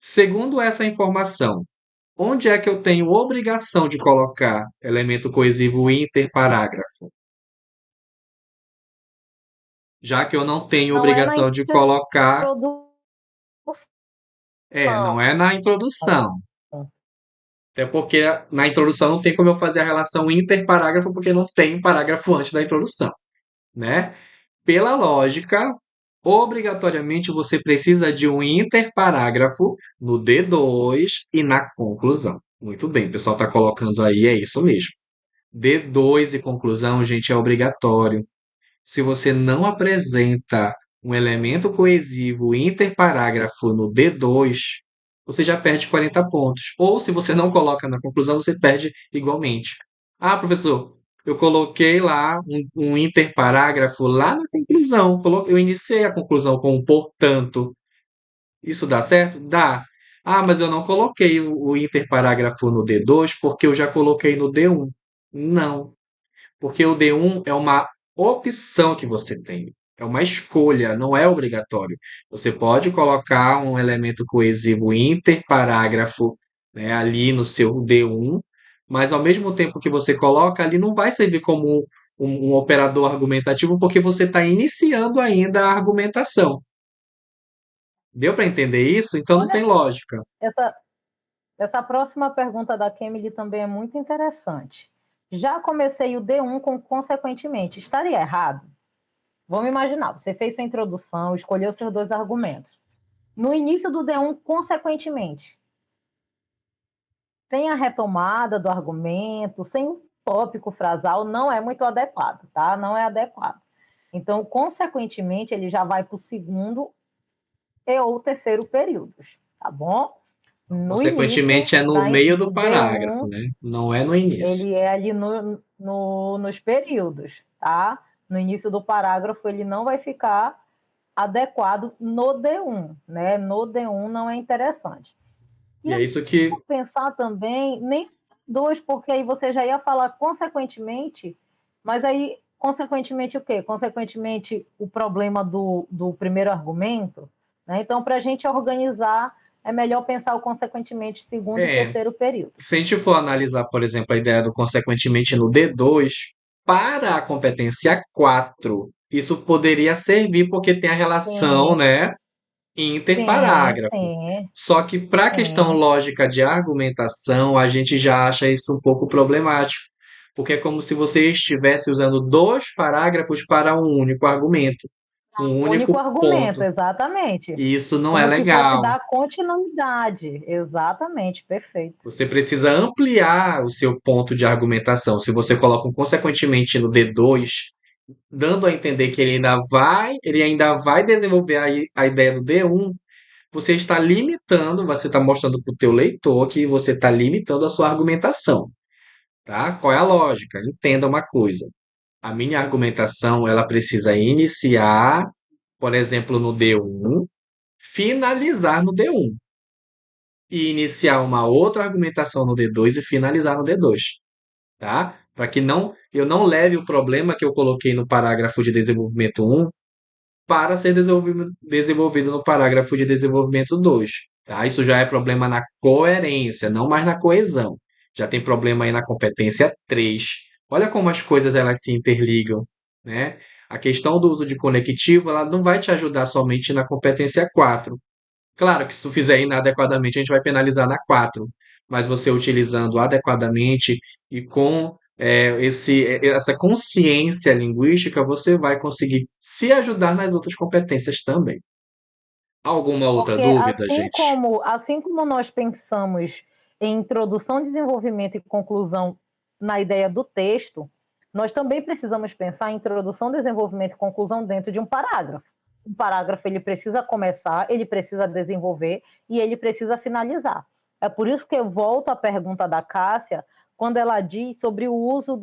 Segundo essa informação, onde é que eu tenho obrigação de colocar elemento coesivo interparágrafo? Já que eu não tenho Não é na obrigação de colocar, introdução. não é na introdução. Até porque na introdução não tem como eu fazer a relação interparágrafo, porque não tem parágrafo antes da introdução, né? Pela lógica, obrigatoriamente você precisa de um interparágrafo no D2 e na conclusão. Muito bem, o pessoal está colocando aí, é isso mesmo. D2 e conclusão, gente, é obrigatório. Se você não apresenta um elemento coesivo interparágrafo no D2, você já perde 40 pontos. Ou se você não coloca na conclusão, você perde igualmente. Ah, professor, eu coloquei lá um interparágrafo lá na conclusão. Eu iniciei a conclusão com um portanto. Isso dá certo? Dá. Ah, mas eu não coloquei o interparágrafo no D2 porque eu já coloquei no D1. Não. Porque o D1 é uma opção que você tem. É uma escolha, não é obrigatório. Você pode colocar um elemento coesivo interparágrafo, né, ali no seu D1, mas ao mesmo tempo que você coloca ali, não vai servir como um operador argumentativo, porque você está iniciando ainda a argumentação. Deu para entender isso? Então não Olha, tem lógica. essa, essa próxima pergunta da Kemily também é muito interessante. Já comecei o D1 com consequentemente. Estaria errado? Vamos imaginar, você fez sua introdução, escolheu seus dois argumentos. No início do D1, consequentemente, sem a retomada do argumento, sem um tópico frasal, não é muito adequado, tá? Não é adequado. Então, consequentemente, ele já vai para o segundo e ou terceiro períodos, tá bom? No início Consequentemente, é no meio do do parágrafo, D1, né? Não é no início. ele é ali nos períodos, tá? No início do parágrafo, ele não vai ficar adequado no D1, né? No D1 não é interessante. E E é aí, isso que pensar também, nem dois, porque aí você já ia falar consequentemente, mas aí, consequentemente o quê? Consequentemente, o problema do primeiro argumento, né? Então, para a gente organizar, é melhor pensar o consequentemente segundo e é. terceiro período. Se a gente for analisar, por exemplo, a ideia do consequentemente no D2, para a competência 4, isso poderia servir porque tem a relação, Sim, né, sim, interparágrafo. sim, Só que para a questão sim, lógica de argumentação, a gente já acha isso um pouco problemático, porque é como se você estivesse usando dois parágrafos para um único argumento, um único único argumento, ponto. exatamente. E isso não é Como se fosse legal. dar continuidade. Exatamente, perfeito. Você precisa ampliar o seu ponto de argumentação. Se você coloca um consequentemente no D2, dando a entender que ele ainda vai desenvolver a ideia do D1, você está limitando, você está mostrando para o teu leitor que você está limitando a sua argumentação, tá? Qual é a lógica? Entenda uma coisa. A minha argumentação, ela precisa iniciar, por exemplo, no D1, finalizar no D1 e iniciar uma outra argumentação no D2 e finalizar no D2, tá? Para que não eu não leve o problema que eu coloquei no parágrafo de desenvolvimento 1 para ser desenvolvido no parágrafo de desenvolvimento 2, tá? Isso já é problema na coerência, não mais na coesão. Já tem problema aí na competência 3. Olha como as coisas elas se interligam, né? A questão do uso de conectivo, ela não vai te ajudar somente na competência 4. Claro que se tu fizer inadequadamente, a gente vai penalizar na 4, mas você utilizando adequadamente e com essa consciência linguística, você vai conseguir se ajudar nas outras competências também. Alguma outra Porque dúvida, gente? assim como nós pensamos em introdução, desenvolvimento e conclusão na ideia do texto, nós também precisamos pensar em introdução, desenvolvimento e conclusão dentro de um parágrafo. Um parágrafo ele precisa começar, ele precisa desenvolver e ele precisa finalizar. É por isso que eu volto à pergunta da Cássia, quando ela diz sobre o uso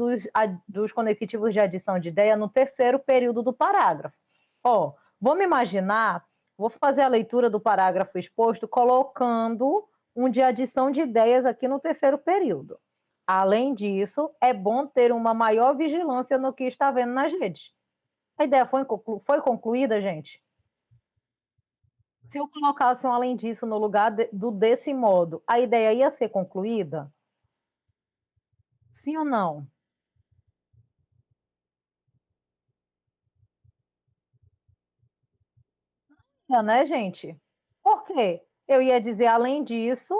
dos conectivos de adição de ideia no terceiro período do parágrafo. Ó, vamos imaginar. Vou fazer a leitura do parágrafo exposto colocando um de adição de ideias aqui no terceiro período. Além disso, é bom ter uma maior vigilância no que está vendo nas redes. A ideia foi concluída, gente? Se eu colocasse um além disso no lugar desse modo, a ideia ia ser concluída? Sim ou não? É, né, gente? Por quê? Eu ia dizer além disso,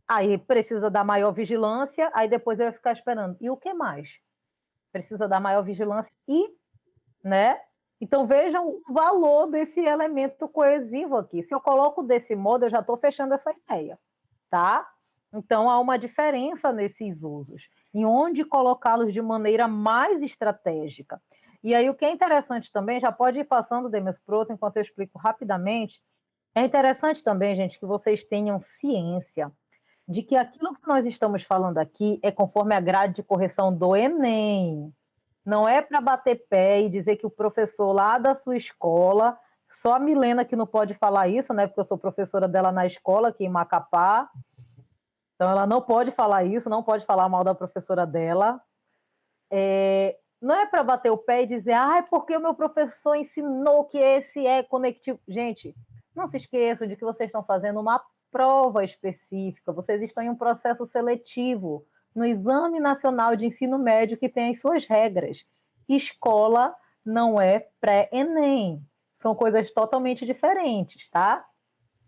aí precisa da maior vigilância, aí depois eu ia ficar esperando. E o que mais? Precisa dar maior vigilância e, né? Então vejam o valor desse elemento coesivo aqui. Se eu coloco desse modo, eu já estou fechando essa ideia, tá? Então há uma diferença nesses usos, em onde colocá-los de maneira mais estratégica. E aí o que é interessante também, já pode ir passando, Demes, para outro, enquanto eu explico rapidamente, é interessante também, gente, que vocês tenham ciência de que aquilo que nós estamos falando aqui é conforme a grade de correção do Enem. Não é para bater pé e dizer que o professor lá da sua escola, só a Milena que não pode falar isso, né? Porque eu sou professora dela na escola aqui em Macapá. Então ela não pode falar isso, não pode falar mal da professora dela. Não é para bater o pé e dizer, ah, é porque o meu professor ensinou que esse é conectivo. Gente, não se esqueçam de que vocês estão fazendo uma prova específica, vocês estão em um processo seletivo no Exame Nacional de Ensino Médio que tem as suas regras. Escola não é pré-ENEM, são coisas totalmente diferentes, tá?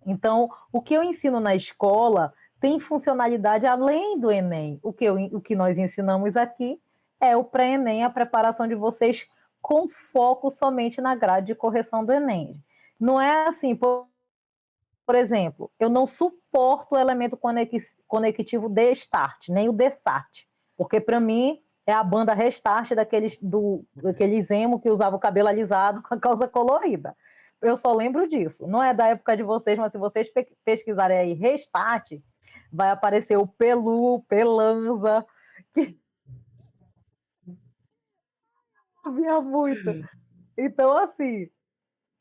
Então, o que eu ensino na escola tem funcionalidade além do Enem. O que nós ensinamos aqui é o pré-ENEM, a preparação de vocês com foco somente na grade de correção do Enem. Não é assim, por exemplo, eu não suporto o elemento conectivo de start, nem o start, porque para mim é a banda restart daqueles emo que usava o cabelo alisado com a calça colorida. Eu só lembro disso. Não é da época de vocês, mas se vocês pesquisarem aí restart, vai aparecer o Pelu, Pelanza, que havia muito. Então, assim,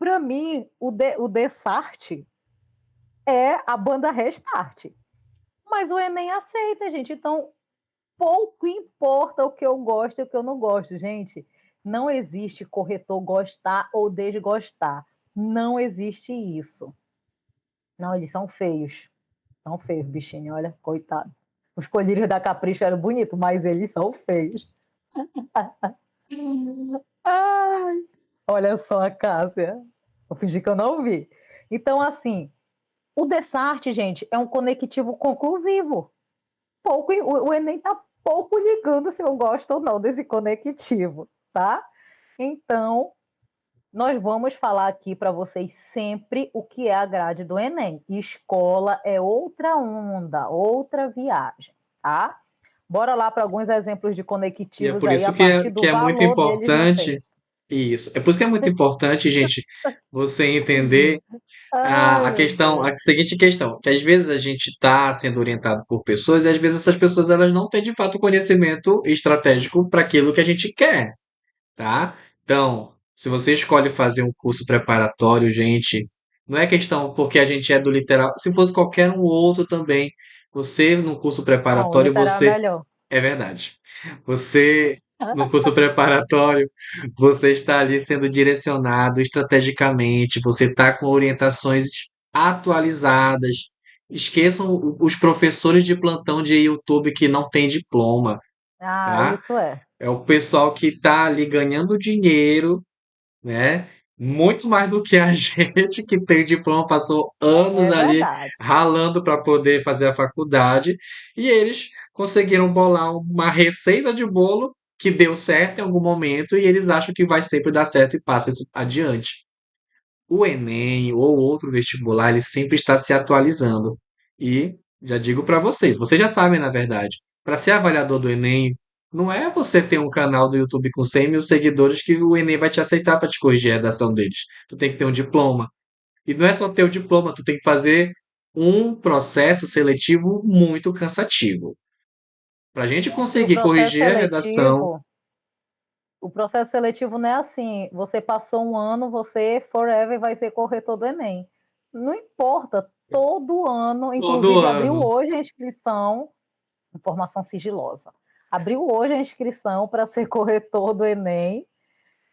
para mim, o Dessart é a banda Restart. Mas o Enem aceita, gente. Então, pouco importa o que eu gosto e o que eu não gosto, gente. Não existe corretor gostar ou desgostar. Não existe isso. Não, eles são feios. São feios, bichinho, olha, coitado. Os colírios da Capricho eram bonitos, mas eles são feios. Ai, olha só a Cássia. Eu fingi que eu não vi. Então, assim, o Dessart, gente, é um conectivo conclusivo. O Enem está pouco ligando se eu gosto ou não desse conectivo, tá? Então, nós vamos falar aqui para vocês sempre o que é a grade do Enem. Escola é outra onda, outra viagem, tá? Bora lá para alguns exemplos de E é conectivos por aí a isso partir que do é muito valor deles no importante texto. isso. É por isso que é muito importante, gente, você entender Ai, a meu questão, Deus. a seguinte questão, que às vezes a gente está sendo orientado por pessoas e às vezes essas pessoas elas não têm de fato conhecimento estratégico para aquilo que a gente quer, tá? Então, se você escolhe fazer um curso preparatório, gente, Não é questão porque a gente é do literal. Se fosse qualquer um outro também, você no curso Não, o preparatório, literal é você. melhor. É verdade. Você, no curso preparatório, você está ali sendo direcionado estrategicamente, você está com orientações atualizadas. Esqueçam os professores de plantão de YouTube que não têm diploma, Ah, tá? isso é. É o pessoal que está ali ganhando dinheiro, né? Muito mais do que a gente que tem diploma, passou anos É ali verdade. ralando para poder fazer a faculdade, e eles conseguiram bolar uma receita de bolo que deu certo em algum momento e eles acham que vai sempre dar certo e passa isso adiante. O Enem ou outro vestibular, ele sempre está se atualizando. E já digo para vocês já sabem, na verdade, para ser avaliador do Enem, não é você ter um canal do YouTube com 100 mil seguidores que o Enem vai te aceitar para te corrigir a redação deles. Tu tem que ter um diploma. E não é só ter o diploma, tu tem que fazer um processo seletivo muito cansativo. Para a gente E o conseguir processo corrigir a redação, seletivo, o processo seletivo não é assim, você passou um ano, você forever vai ser corretor do Enem. Não importa, todo ano, todo inclusive abriu ano. hoje a inscrição, informação sigilosa. Abriu hoje a inscrição para ser corretor do Enem,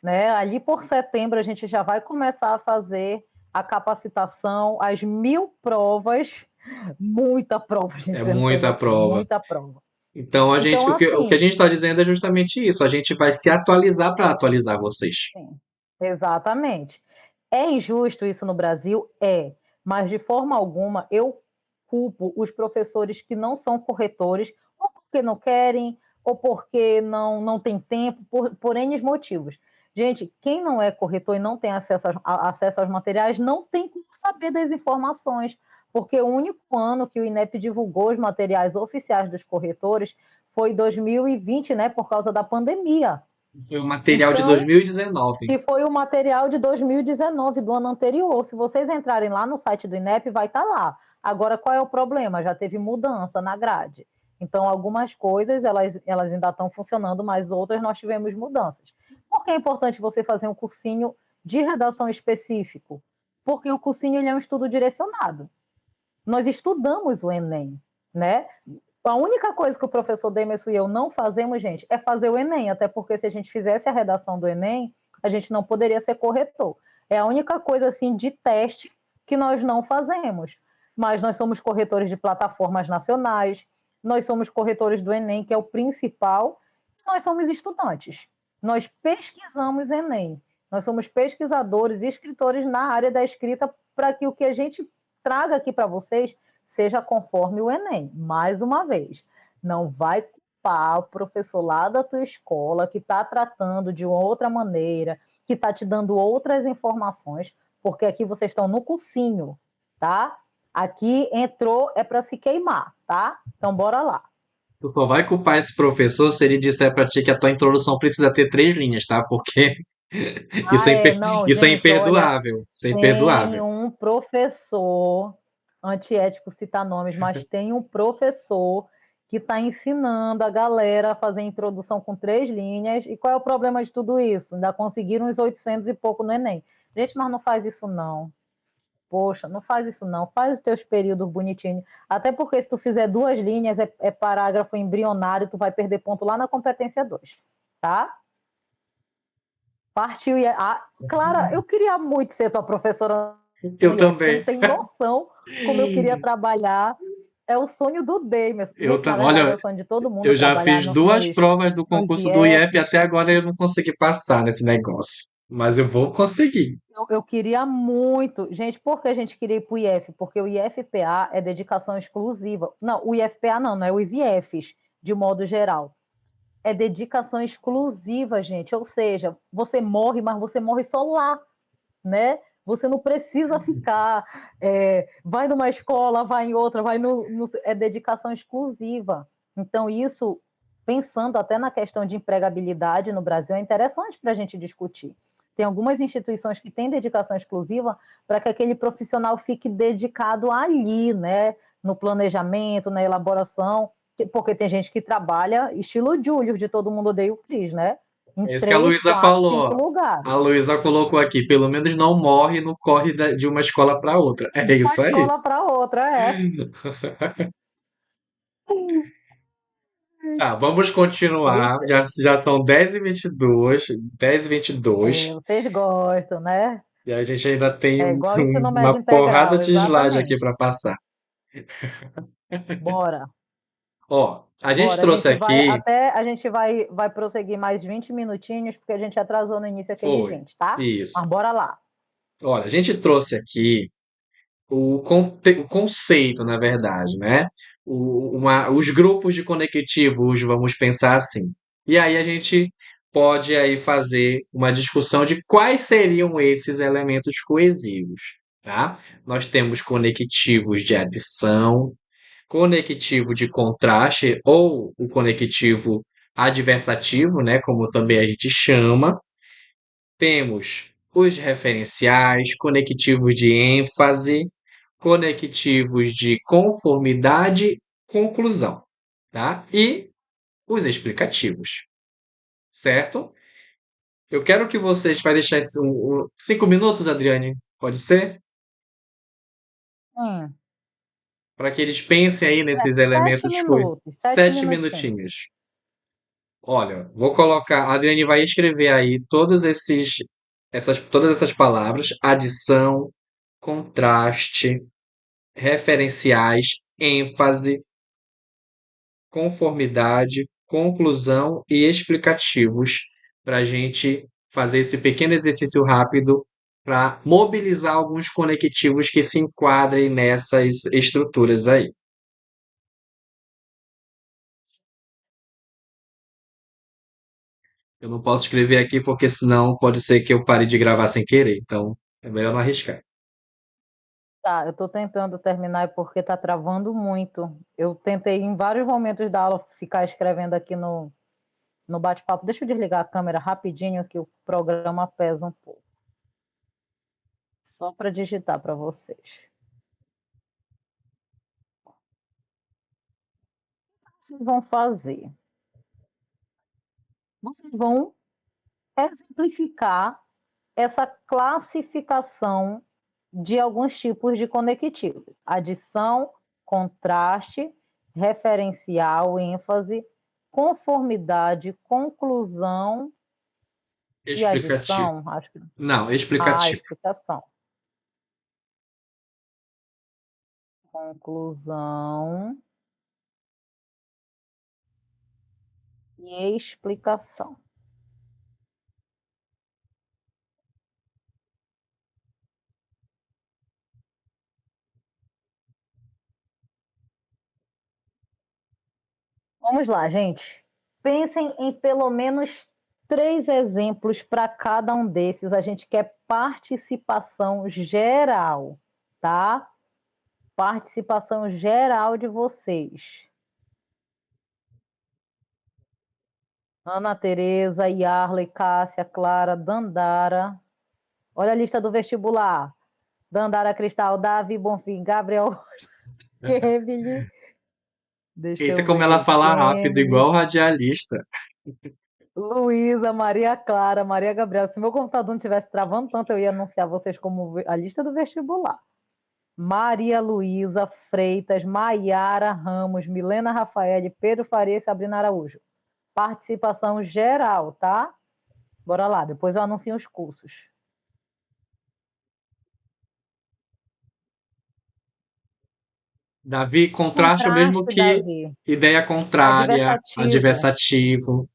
né? Ali por setembro a gente já vai começar a fazer a capacitação, as 1000 provas, muita prova, gente, É você não tem muita noção, prova. muita prova. Então Então, o que a assim, gente está dizendo é justamente isso. A gente vai se atualizar para atualizar vocês. sim, exatamente. É injusto isso no Brasil? É, mas de forma alguma eu culpo os professores que não são corretores, ou porque não querem, ou porque não tem tempo, por N motivos. Gente, quem não é corretor e não tem acesso aos materiais, não tem como saber das informações, porque o único ano que o INEP divulgou os materiais oficiais dos corretores foi 2020, né, por causa da pandemia. Foi o material de Então, 2019. que foi o material de 2019, do ano anterior. Se vocês entrarem lá no site do INEP, vai estar lá. Agora, qual é o problema? Já teve mudança na grade. Então, algumas coisas elas ainda estão funcionando, mas outras nós tivemos mudanças. Por que é importante você fazer um cursinho de redação específico? Porque o cursinho ele é um estudo direcionado. Nós estudamos o Enem, né? A única coisa que o professor Demerson e eu não fazemos, gente, é fazer o Enem, até porque se a gente fizesse a redação do Enem, a gente não poderia ser corretor. É a única coisa assim de teste que nós não fazemos. Mas nós somos corretores de plataformas nacionais, nós somos corretores do Enem, que é o principal, nós somos estudantes. Nós pesquisamos Enem. Nós somos pesquisadores e escritores na área da escrita para que o que a gente traga aqui para vocês seja conforme o Enem. Mais uma vez, não vai culpar o professor lá da tua escola que está tratando de outra maneira, que está te dando outras informações, porque aqui vocês estão no cursinho, tá? Aqui entrou é para se queimar, tá? Então bora lá. Tu só vai culpar esse professor se ele disser para ti que a tua introdução precisa ter 3 linhas, tá? Porque Ah, é, não, isso é gente, olha, imperdoável. Isso é tem imperdoável. um professor, antiético citar nomes, mas tem um professor que está ensinando a galera a fazer introdução com 3 linhas. E qual é o problema de tudo isso? Ainda conseguiram uns 800 e pouco no Enem. Gente, mas não faz isso não. Poxa, não faz isso não. Faz os teus períodos bonitinhos. Até porque se tu fizer 2 linhas, é parágrafo embrionário, tu vai perder ponto lá na competência 2, tá? Partiu e... Ah, Clara, eu queria muito ser tua professora no Eu IF. Você não também. tem noção como eu queria trabalhar. É o sonho do Damer. Gente, na verdade, é Olha, o sonho de todo mundo eu já trabalhar fiz duas provas do nos concurso do IF e até IFs. agora eu não consegui passar nesse negócio. Mas eu vou conseguir. Eu queria muito. Gente, por que a gente queria ir para o IF? Porque o IFPA é dedicação exclusiva. Não, o IFPA não é os IFs, de modo geral. É dedicação exclusiva, gente. Ou seja, você morre, mas você morre só lá, né? Você não precisa ficar, vai numa escola, vai em outra, é dedicação exclusiva. Então, isso, pensando até na questão de empregabilidade no Brasil, é interessante para a gente discutir. Tem algumas instituições que têm dedicação exclusiva para que aquele profissional fique dedicado ali, né? No planejamento, na elaboração, porque tem gente que trabalha estilo Júlio, de Todo Mundo Odeia o Cris, né? em É isso que a três, Luísa quatro, falou, cinco ó. A lugares. Luísa colocou aqui, pelo menos não morre no corre de uma escola para outra. É De uma isso aí. escola para outra, é. Tá, vamos Pois continuar. Já, é. já são 10h22, 10h22, Vocês gostam, né? e a gente ainda tem É igual ensino uma médio porrada integral, de slide aqui exatamente. para passar. Bora, Ó, a gente bora. A trouxe gente vai aqui, até, a gente vai prosseguir mais 20 minutinhos, porque a gente atrasou no início aqueles foi, 20, tá? isso. Mas bora lá. Olha, a gente trouxe aqui o conceito, na verdade, né? Os grupos de conectivos, vamos pensar assim. E aí a gente pode aí fazer uma discussão de quais seriam esses elementos coesivos, tá? Nós temos conectivos de adição, conectivo de contraste ou o conectivo adversativo, né, como também a gente chama. Temos os referenciais, conectivos de ênfase, conectivos de conformidade, conclusão, tá? E os explicativos, certo? Eu quero que vocês vai deixar 5 minutos, Adriane, pode ser? Hum, Para que eles pensem aí nesses sete elementos. minutos, sete minutinhos.7 minutinhos. Olha, vou colocar. A Adriane vai escrever aí todas essas palavras: adição, contraste, referenciais, ênfase, conformidade, conclusão e explicativos, para a gente fazer esse pequeno exercício rápido para mobilizar alguns conectivos que se enquadrem nessas estruturas aí. Eu não posso escrever aqui porque senão pode ser que eu pare de gravar sem querer, então é melhor não arriscar. Tá, eu estou tentando terminar porque está travando muito. Eu tentei em vários momentos da aula ficar escrevendo aqui no bate-papo. Deixa eu desligar a câmera rapidinho que o programa pesa um pouco. Só para digitar para vocês. Vocês vão fazer? Vocês vão exemplificar essa classificação de alguns tipos de conectivos: adição, contraste, referencial, ênfase, conformidade, conclusão e Explicativo. adição, acho que. Não, Ah, explicativo. explicação. Conclusão e explicação. Vamos lá, gente. Pensem em pelo menos 3 exemplos para cada um desses. A gente quer participação geral, tá? Participação geral de vocês. Ana Tereza, Yarley, Cássia, Clara, Dandara. Olha a lista do vestibular. Dandara Cristal, Davi Bonfim, Gabriel Kemily. Deixa Eita, eu como ela ver. fala rápido, Kemily, igual radialista. Luísa, Maria Clara, Maria Gabriela. Se meu computador não tivesse travando tanto, eu ia anunciar vocês como a lista do vestibular. Maria Luísa Freitas, Maiara Ramos, Milena Rafael, Pedro Faria e Sabrina Araújo. Participação geral, tá? Bora lá, depois eu anuncio os cursos. Davi, contraste é o mesmo Contraste, que Davi. ideia contrária, Adversativo. adversativo.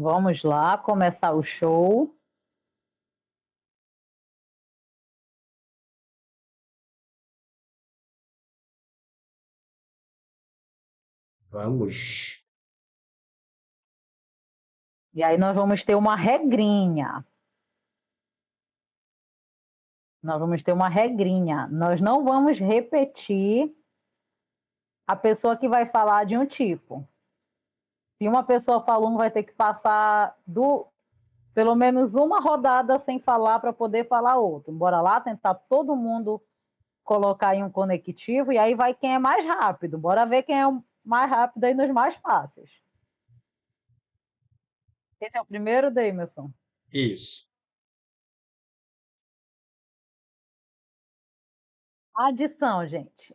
Vamos lá começar o show. Vamos. E aí nós vamos ter uma regrinha. Nós vamos ter uma regrinha. Nós não vamos repetir a pessoa que vai falar de um tipo. Se uma pessoa falou, um vai ter que passar pelo menos uma rodada sem falar para poder falar outro. Bora lá tentar todo mundo colocar em um conectivo e aí vai quem é mais rápido. Bora ver quem é o mais rápido aí nos mais fáceis. Esse é o primeiro, Damerson. Isso. Adição, gente.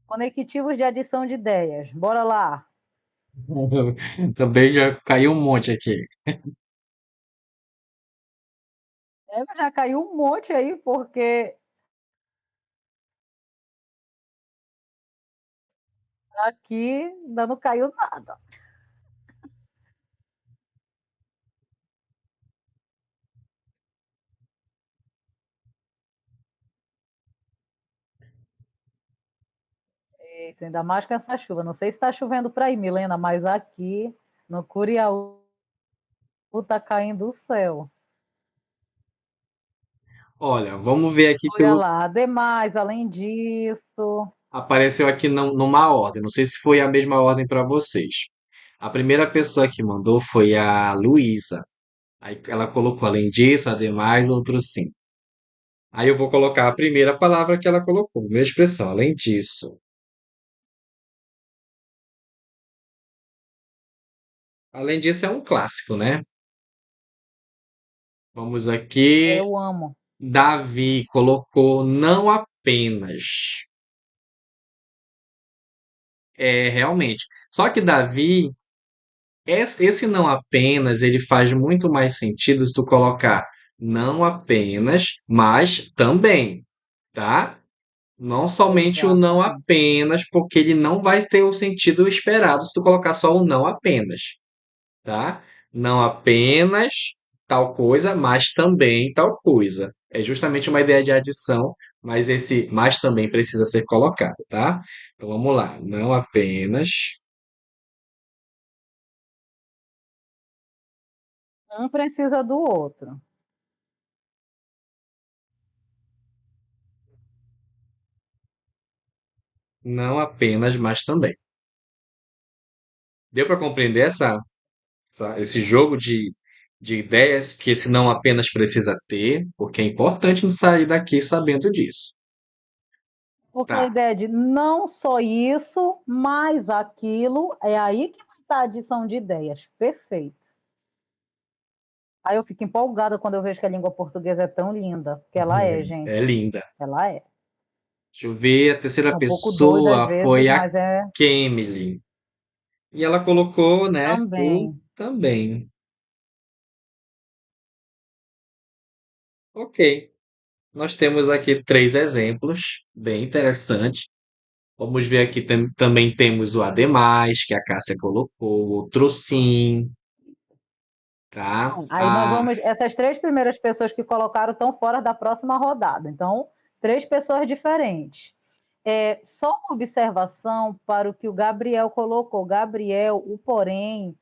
Conectivos de adição de ideias. Bora lá. Também já caiu um monte aqui. Já caiu um monte aí, porque aqui ainda não caiu nada. Eita, ainda mais com essa chuva. Não sei se está chovendo para aí, Milena, mas aqui no Curiaú está caindo o céu. Olha, vamos ver aqui Olha pelo. lá, ademais, além disso, Apareceu aqui numa ordem. Não sei se foi a mesma ordem para vocês. A primeira pessoa que mandou foi a Luísa. Aí ela colocou, além disso, ademais, outros sim. Aí eu vou colocar a primeira palavra que ela colocou, mesma expressão, além disso. Além disso, é um clássico, né? Vamos aqui. eu amo. Davi colocou não apenas. É, realmente. Só que Davi, esse não apenas, ele faz muito mais sentido se tu colocar não apenas, mas também, tá? Não somente o não Exatamente. apenas, porque ele não vai ter o sentido esperado se tu colocar só o não apenas, tá? Não apenas tal coisa, mas também tal coisa. É justamente uma ideia de adição, mas esse mas também precisa ser colocado, tá? Então vamos lá. Não apenas, Um precisa do outro. não apenas, mas também. Deu para compreender esse jogo de ideias que esse não apenas precisa ter, porque é importante não sair daqui sabendo disso. Porque a Tá. ideia de não só isso, mas aquilo, é aí que vai estar a adição de ideias. Perfeito. Aí eu fico empolgada quando eu vejo que a língua portuguesa é tão linda, porque ela é, É gente. linda. Ela é. Deixa eu ver, a terceira É um pouco doida às pessoa vezes, foi a mas é Kemily. E ela colocou, né, o também. também. Ok. Nós temos aqui três exemplos, bem interessantes. Vamos ver aqui, também temos o ademais, que a Cássia colocou, o sim, tá? Aí nós vamos. Essas três primeiras pessoas que colocaram estão fora da próxima rodada. Então, três pessoas diferentes. Só uma observação para o que o Gabriel colocou. Gabriel, o porém,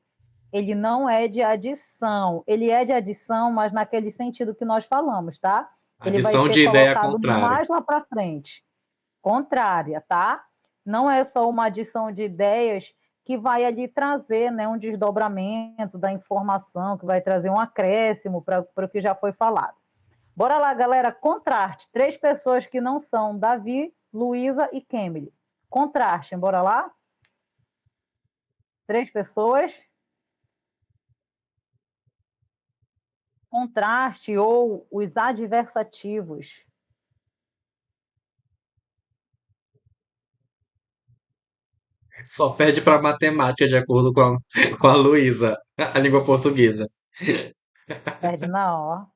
ele não é de adição. Ele é de adição, mas naquele sentido que nós falamos, tá? Ele vai Adição ser de ideia colocado contrária. mais lá para frente. Contrária, tá? Não é só uma adição de ideias que vai ali trazer, né, um desdobramento da informação, que vai trazer um acréscimo para o que já foi falado. Bora lá, galera, contraste. Três pessoas que não são Davi, Luísa e Kemily. Contrastem, bora lá? Três pessoas. Contraste ou os adversativos. Só perde para matemática, de acordo com a Luísa, a língua portuguesa. Perde na ó.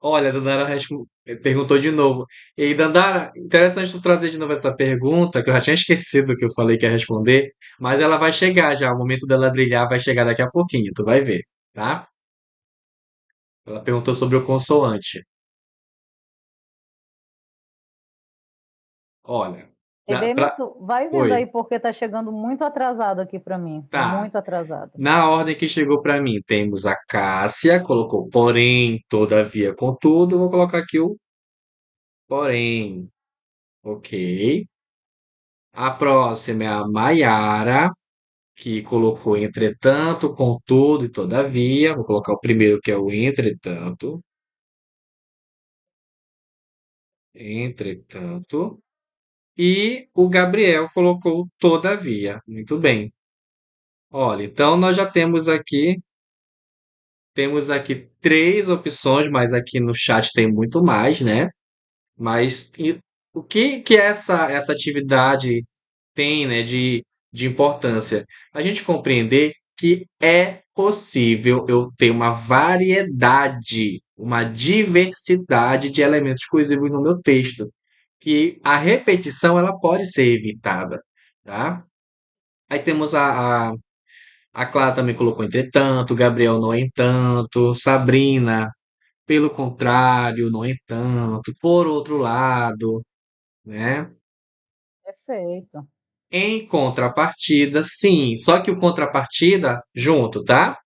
Olha, a Dandara perguntou de novo. E Dandara, interessante tu trazer de novo essa pergunta, que eu já tinha esquecido que eu falei que ia responder, mas ela vai chegar já, o momento dela brilhar vai chegar daqui a pouquinho, tu vai ver, tá? Ela perguntou sobre o consoante. Olha, E pra... Demerson, vai vendo Oi, aí porque tá chegando muito atrasado aqui para mim, tá. muito atrasado. Na ordem que chegou para mim, temos a Cássia, colocou porém, todavia, contudo, vou colocar aqui o porém, ok. A próxima é a Maiara, que colocou entretanto, contudo e todavia. Vou colocar o primeiro que é o entretanto, entretanto. E o Gabriel colocou todavia. Muito bem. Olha, então nós já temos aqui três opções, mas aqui no chat tem muito mais, né? Mas o que essa atividade tem, né, de importância? A gente compreender que é possível eu ter uma variedade, uma diversidade de elementos coesivos no meu texto, que a repetição ela pode ser evitada, tá? Aí temos a Clara também colocou entretanto, Gabriel no entanto, Sabrina, pelo contrário, no entanto, por outro lado, né? Perfeito. Em contrapartida, sim. Só que o contrapartida junto, tá?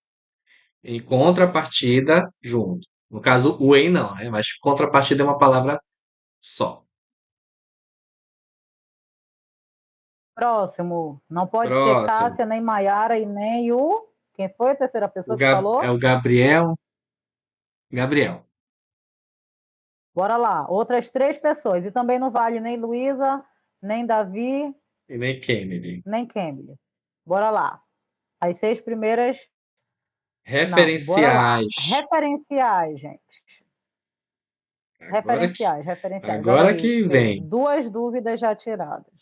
Em contrapartida junto. No caso, o em não, né? Mas contrapartida é uma palavra só. Próximo, não pode ser Próximo. Cássia, nem Maiara e nem o. Quem foi a terceira pessoa que É falou? o Gabriel. Gabriel. Bora lá, outras três pessoas. E também não vale nem Luísa, nem Davi, E nem Kennedy. nem Kemble. Bora lá. As seis primeiras, não. Bora lá. Referenciais. Referenciais, gente. Agora que, Referenciais, referenciais. Olha agora aí, que Pedro. vem. Duas dúvidas já tiradas.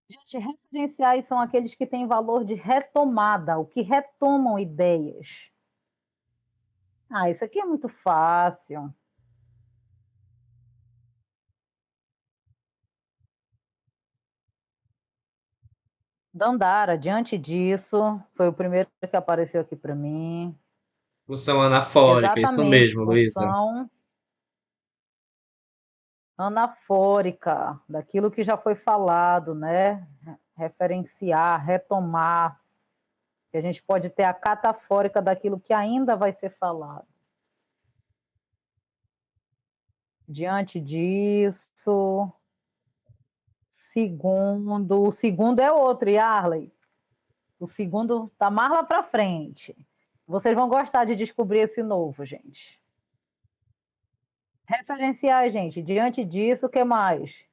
Gente, referenciais são aqueles que têm valor de retomada, o que retomam ideias. Ah, isso aqui é muito fácil. Dandara, diante disso, foi o primeiro que apareceu aqui para mim. Função anafórica, isso Exatamente, mesmo, Luísa. função anafórica, daquilo que já foi falado, né? Referenciar, retomar, que a gente pode ter a catafórica daquilo que ainda vai ser falado. Diante disso, o segundo é outro, Yarley. O segundo está mais lá para frente. Vocês vão gostar de descobrir esse novo, gente. Referenciar, gente. Diante disso, o que mais?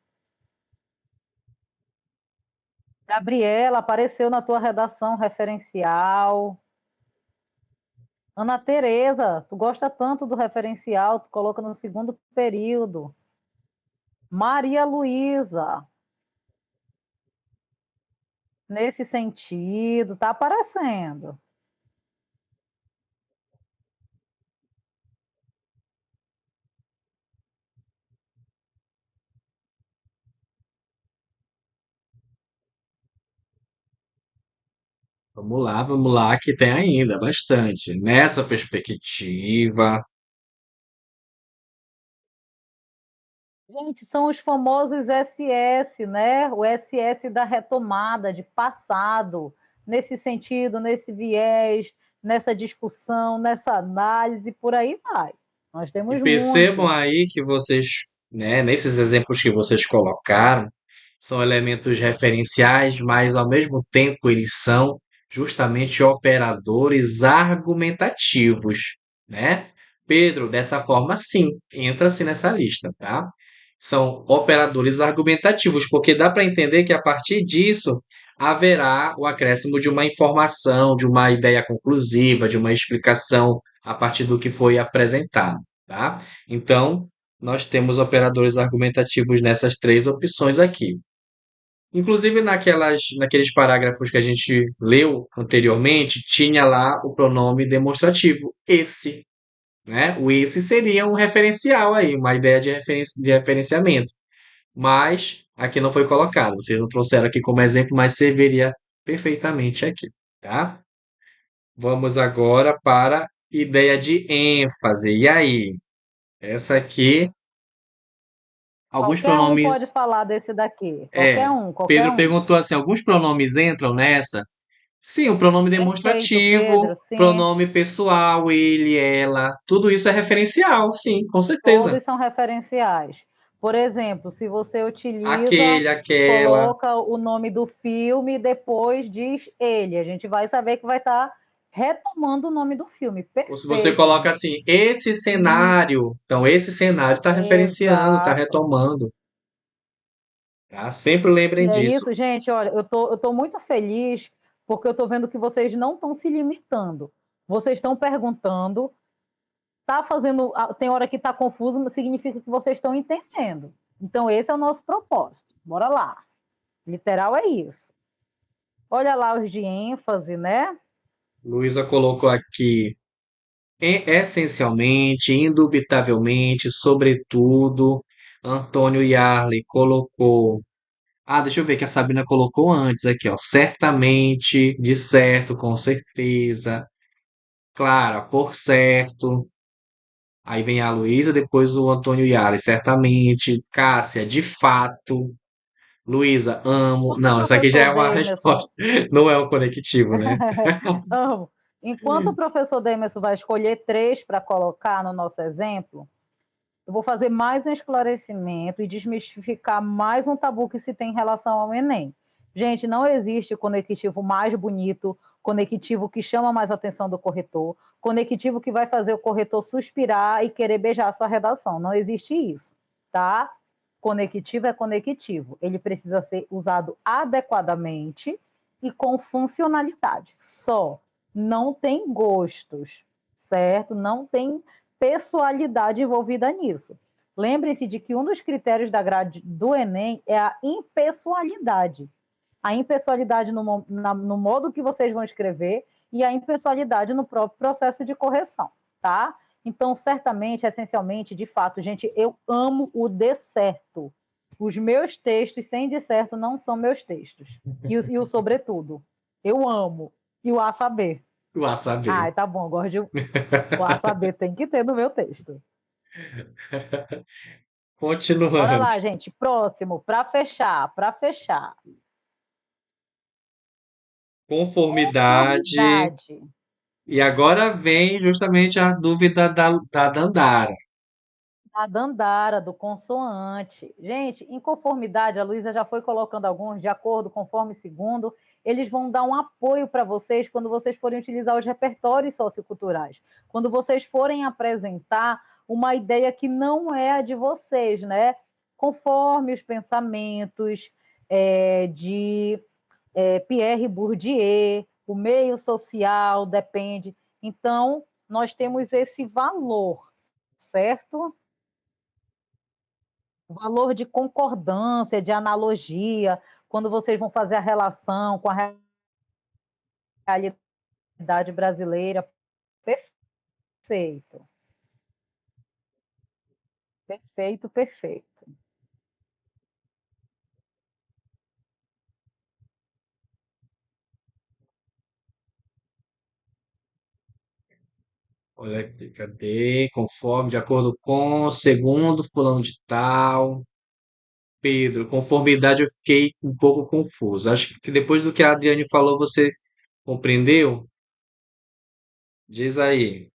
Gabriela, apareceu na tua redação referencial. Ana Tereza, tu gosta tanto do referencial, tu coloca no segundo período. Maria Luísa, nesse sentido, tá aparecendo. Vamos lá, que tem ainda bastante. Nessa perspectiva, Gente, são os famosos SS, né? O SS da retomada, de passado, nesse sentido, nesse viés, nessa discussão, nessa análise, por aí vai. Nós e temos percebam muitos. aí que vocês, né, nesses exemplos que vocês colocaram, são elementos referenciais, mas ao mesmo tempo eles são justamente operadores argumentativos, né? Pedro, dessa forma, sim, entra-se nessa lista, tá? São operadores argumentativos, porque dá para entender que a partir disso haverá o acréscimo de uma informação, de uma ideia conclusiva, de uma explicação a partir do que foi apresentado, tá? Então, nós temos operadores argumentativos nessas três opções aqui. Inclusive, naqueles parágrafos que a gente leu anteriormente, tinha lá o pronome demonstrativo, esse. né? O esse seria um referencial aí, uma ideia de referenciamento. Mas aqui não foi colocado. Vocês não trouxeram aqui como exemplo, mas serviria perfeitamente aqui, tá? Vamos agora para ideia de ênfase. E aí? Essa aqui, alguns Qualquer um pode pronomes. falar desse daqui. É, Qualquer Pedro um. perguntou assim: alguns pronomes entram nessa? Sim, o pronome Perfeito, demonstrativo, Pedro. Sim, pronome pessoal, ele, ela, tudo isso é referencial, sim, com certeza. todos são referenciais. Por exemplo, se você utiliza, Aquele, aquela. coloca o nome do filme e depois diz ele, a gente vai saber que vai estar retomando o nome do filme. Ou se você Perfeito, coloca gente. assim, esse cenário, então esse cenário está referenciando, está Exato. retomando, tá? Sempre lembrem E é disso. isso, gente. Olha, eu tô muito feliz porque eu estou vendo que vocês não estão se limitando. Vocês estão perguntando, tá fazendo, tem hora que está confuso, mas significa que vocês estão entendendo. Então, esse é o nosso propósito. Bora lá. Literal é isso. Olha lá os de ênfase, né? Luísa colocou aqui, essencialmente, indubitavelmente, sobretudo. Antônio Yarley colocou. Ah, deixa eu ver que a Sabina colocou antes aqui, ó. Certamente, de certo, com certeza. Clara, por certo. Aí vem a Luísa, depois o Antônio Yara, certamente. Cássia, de fato. Luísa, amo. Enquanto o Não, isso aqui já professor é uma Demerson, resposta. Não é um conectivo, né? amo. Enquanto o professor Demerson vai escolher três para colocar no nosso exemplo, eu vou fazer mais um esclarecimento e desmistificar mais um tabu que se tem em relação ao Enem. Gente, não existe conectivo mais bonito, conectivo que chama mais a atenção do corretor, conectivo que vai fazer o corretor suspirar e querer beijar a sua redação. Não existe isso, tá? Conectivo é conectivo. Ele precisa ser usado adequadamente e com funcionalidade. Só. Não tem gostos, certo? Não tem pessoalidade envolvida nisso. Lembrem-se de que um dos critérios da grade do Enem é a impessoalidade. A impessoalidade no modo que vocês vão escrever e a impessoalidade no próprio processo de correção, tá? Então, certamente, essencialmente, de fato, gente, eu amo o de certo. Os meus textos sem de certo não são meus textos. E o sobretudo. Eu amo. E o a saber. Tu a saber. Ai, tá bom, gosto de... O a saber tem que ter no meu texto. Bora Continuando. lá, gente. Próximo, para fechar, para fechar. Conformidade. Conformidade. E agora vem justamente a dúvida da Dandara. A dandara, do consoante. Gente, em conformidade, a Luísa já foi colocando alguns, de acordo, conforme segundo, eles vão dar um apoio para vocês quando vocês forem utilizar os repertórios socioculturais. Quando vocês forem apresentar uma ideia que não é a de vocês, né? Conforme os pensamentos de Pierre Bourdieu, o meio social depende. Então, nós temos esse valor, certo? O valor de concordância, de analogia, quando vocês vão fazer a relação com a realidade brasileira. Perfeito, perfeito, perfeito. Olha aqui, cadê? Conforme, de acordo com, segundo fulano de tal. Pedro, conformidade eu fiquei um pouco confuso. Acho que depois do que a Adriane falou, você compreendeu? Diz aí.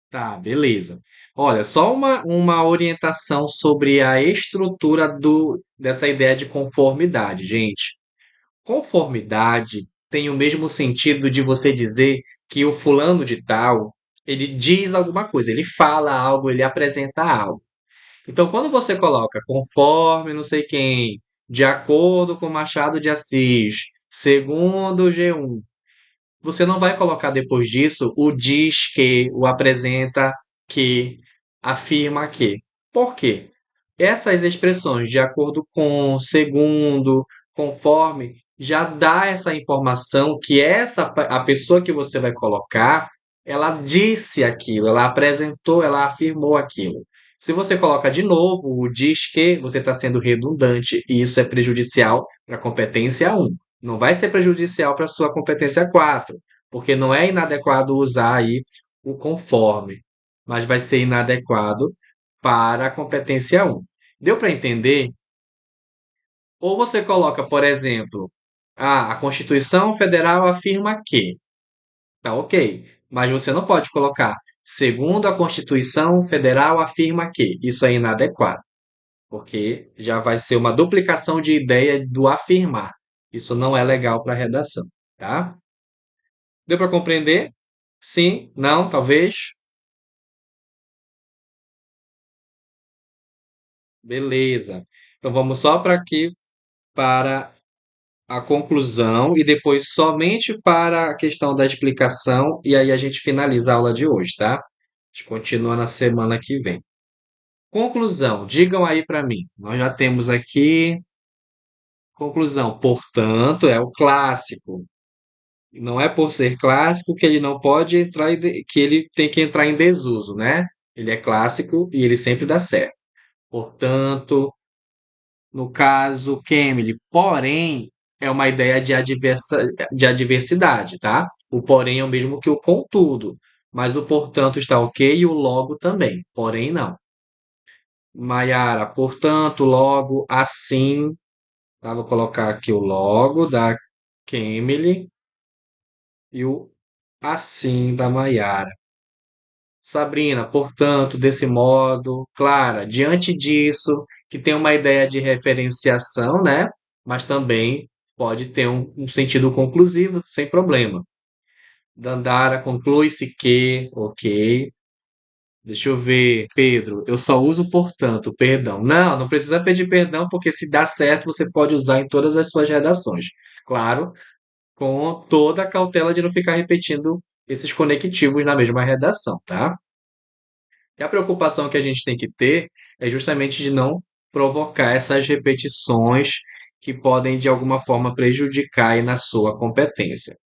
Tá, beleza. Olha, só uma orientação sobre a estrutura dessa ideia de conformidade, gente. Conformidade tem o mesmo sentido de você dizer que o fulano de tal, ele diz alguma coisa, ele fala algo, ele apresenta algo. Então, quando você coloca conforme não sei quem, de acordo com Machado de Assis, segundo o G1, você não vai colocar depois disso o diz que, o apresenta que, afirma que. Por quê? Essas expressões de acordo com, segundo, conforme, já dá essa informação que a pessoa que você vai colocar, ela disse aquilo, ela apresentou, ela afirmou aquilo. Se você coloca de novo o diz que, você está sendo redundante e isso é prejudicial para a competência um. Não vai ser prejudicial para a sua competência 4, porque não é inadequado usar aí o conforme, mas vai ser inadequado para a competência um. Deu para entender? Ou você coloca, por exemplo, a Constituição Federal afirma que, tá ok, mas você não pode colocar, segundo a Constituição Federal afirma que. Isso é inadequado, porque já vai ser uma duplicação de ideia do afirmar. Isso não é legal para a redação, tá? Deu para compreender? Sim? Não? Talvez? Beleza. Então vamos só para aqui para a conclusão e depois somente para a questão da explicação, e aí a gente finaliza a aula de hoje, tá? A gente continua na semana que vem. Conclusão, digam aí para mim. Nós já temos aqui conclusão. Portanto, é o clássico. Não é por ser clássico que ele não pode entrar que ele tem que entrar em desuso, né? Ele é clássico e ele sempre dá certo. Portanto, no caso, Cambly, porém, é uma ideia de adversidade, tá? O porém é o mesmo que o contudo, mas o portanto está ok e o logo também, porém não. Maiara, portanto, logo, assim, tá? Vou colocar aqui o logo da Cambly e o assim da Maiara. Sabrina, portanto, desse modo, Clara, diante disso, que tem uma ideia de referenciação, né? Mas também pode ter um sentido conclusivo, sem problema. Dandara, conclui-se que, ok. Deixa eu ver, Pedro, eu só uso portanto, perdão. Não, não precisa pedir perdão, porque se dá certo, você pode usar em todas as suas redações. Claro, com toda a cautela de não ficar repetindo esses conectivos na mesma redação, tá? E a preocupação que a gente tem que ter é justamente de não provocar essas repetições que podem, de alguma forma, prejudicar aí na sua competência.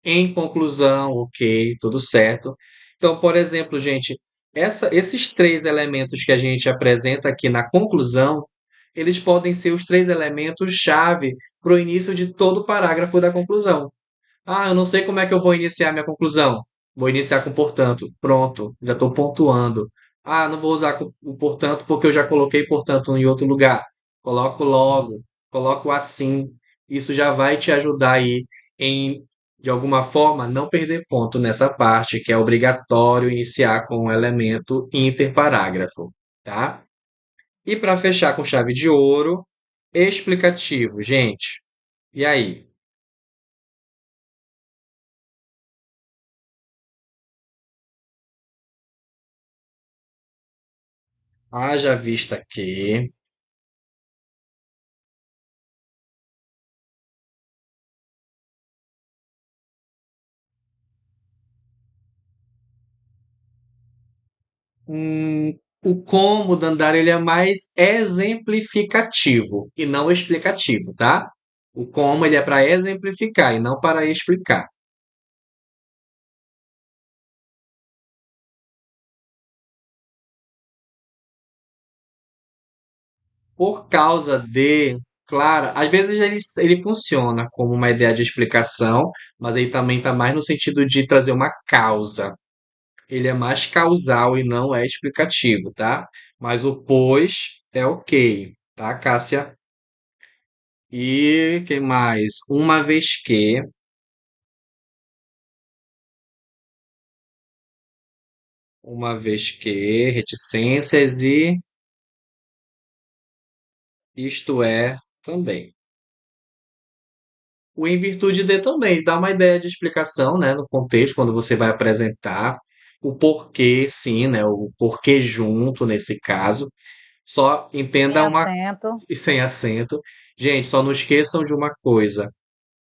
Em conclusão, ok, tudo certo. Então, por exemplo, gente, esses três elementos que a gente apresenta aqui na conclusão, eles podem ser os três elementos-chave para o início de todo o parágrafo da conclusão. Ah, eu não sei como é que eu vou iniciar minha conclusão. Vou iniciar com portanto. Pronto, já estou pontuando. Ah, não vou usar o portanto porque eu já coloquei portanto em outro lugar. Coloco logo, coloco assim. Isso já vai te ajudar aí em, de alguma forma, não perder ponto nessa parte, que é obrigatório iniciar com um elemento interparágrafo, tá? E para fechar com chave de ouro, explicativo, gente. E aí? Haja vista que o como do andar ele é mais exemplificativo e não explicativo, tá? O como ele é para exemplificar e não para explicar. Por causa de, claro, às vezes ele funciona como uma ideia de explicação, mas ele também está mais no sentido de trazer uma causa. Ele é mais causal e não é explicativo, tá? Mas o pois é ok, tá, Cássia? E quem mais? Uma vez que, reticências e isto é também. O em virtude de também dá uma ideia de explicação, né, no contexto, quando você vai apresentar o porquê, sim, né, o porquê junto nesse caso. Só Sem entenda uma acento. e sem acento. Gente, só não esqueçam de uma coisa.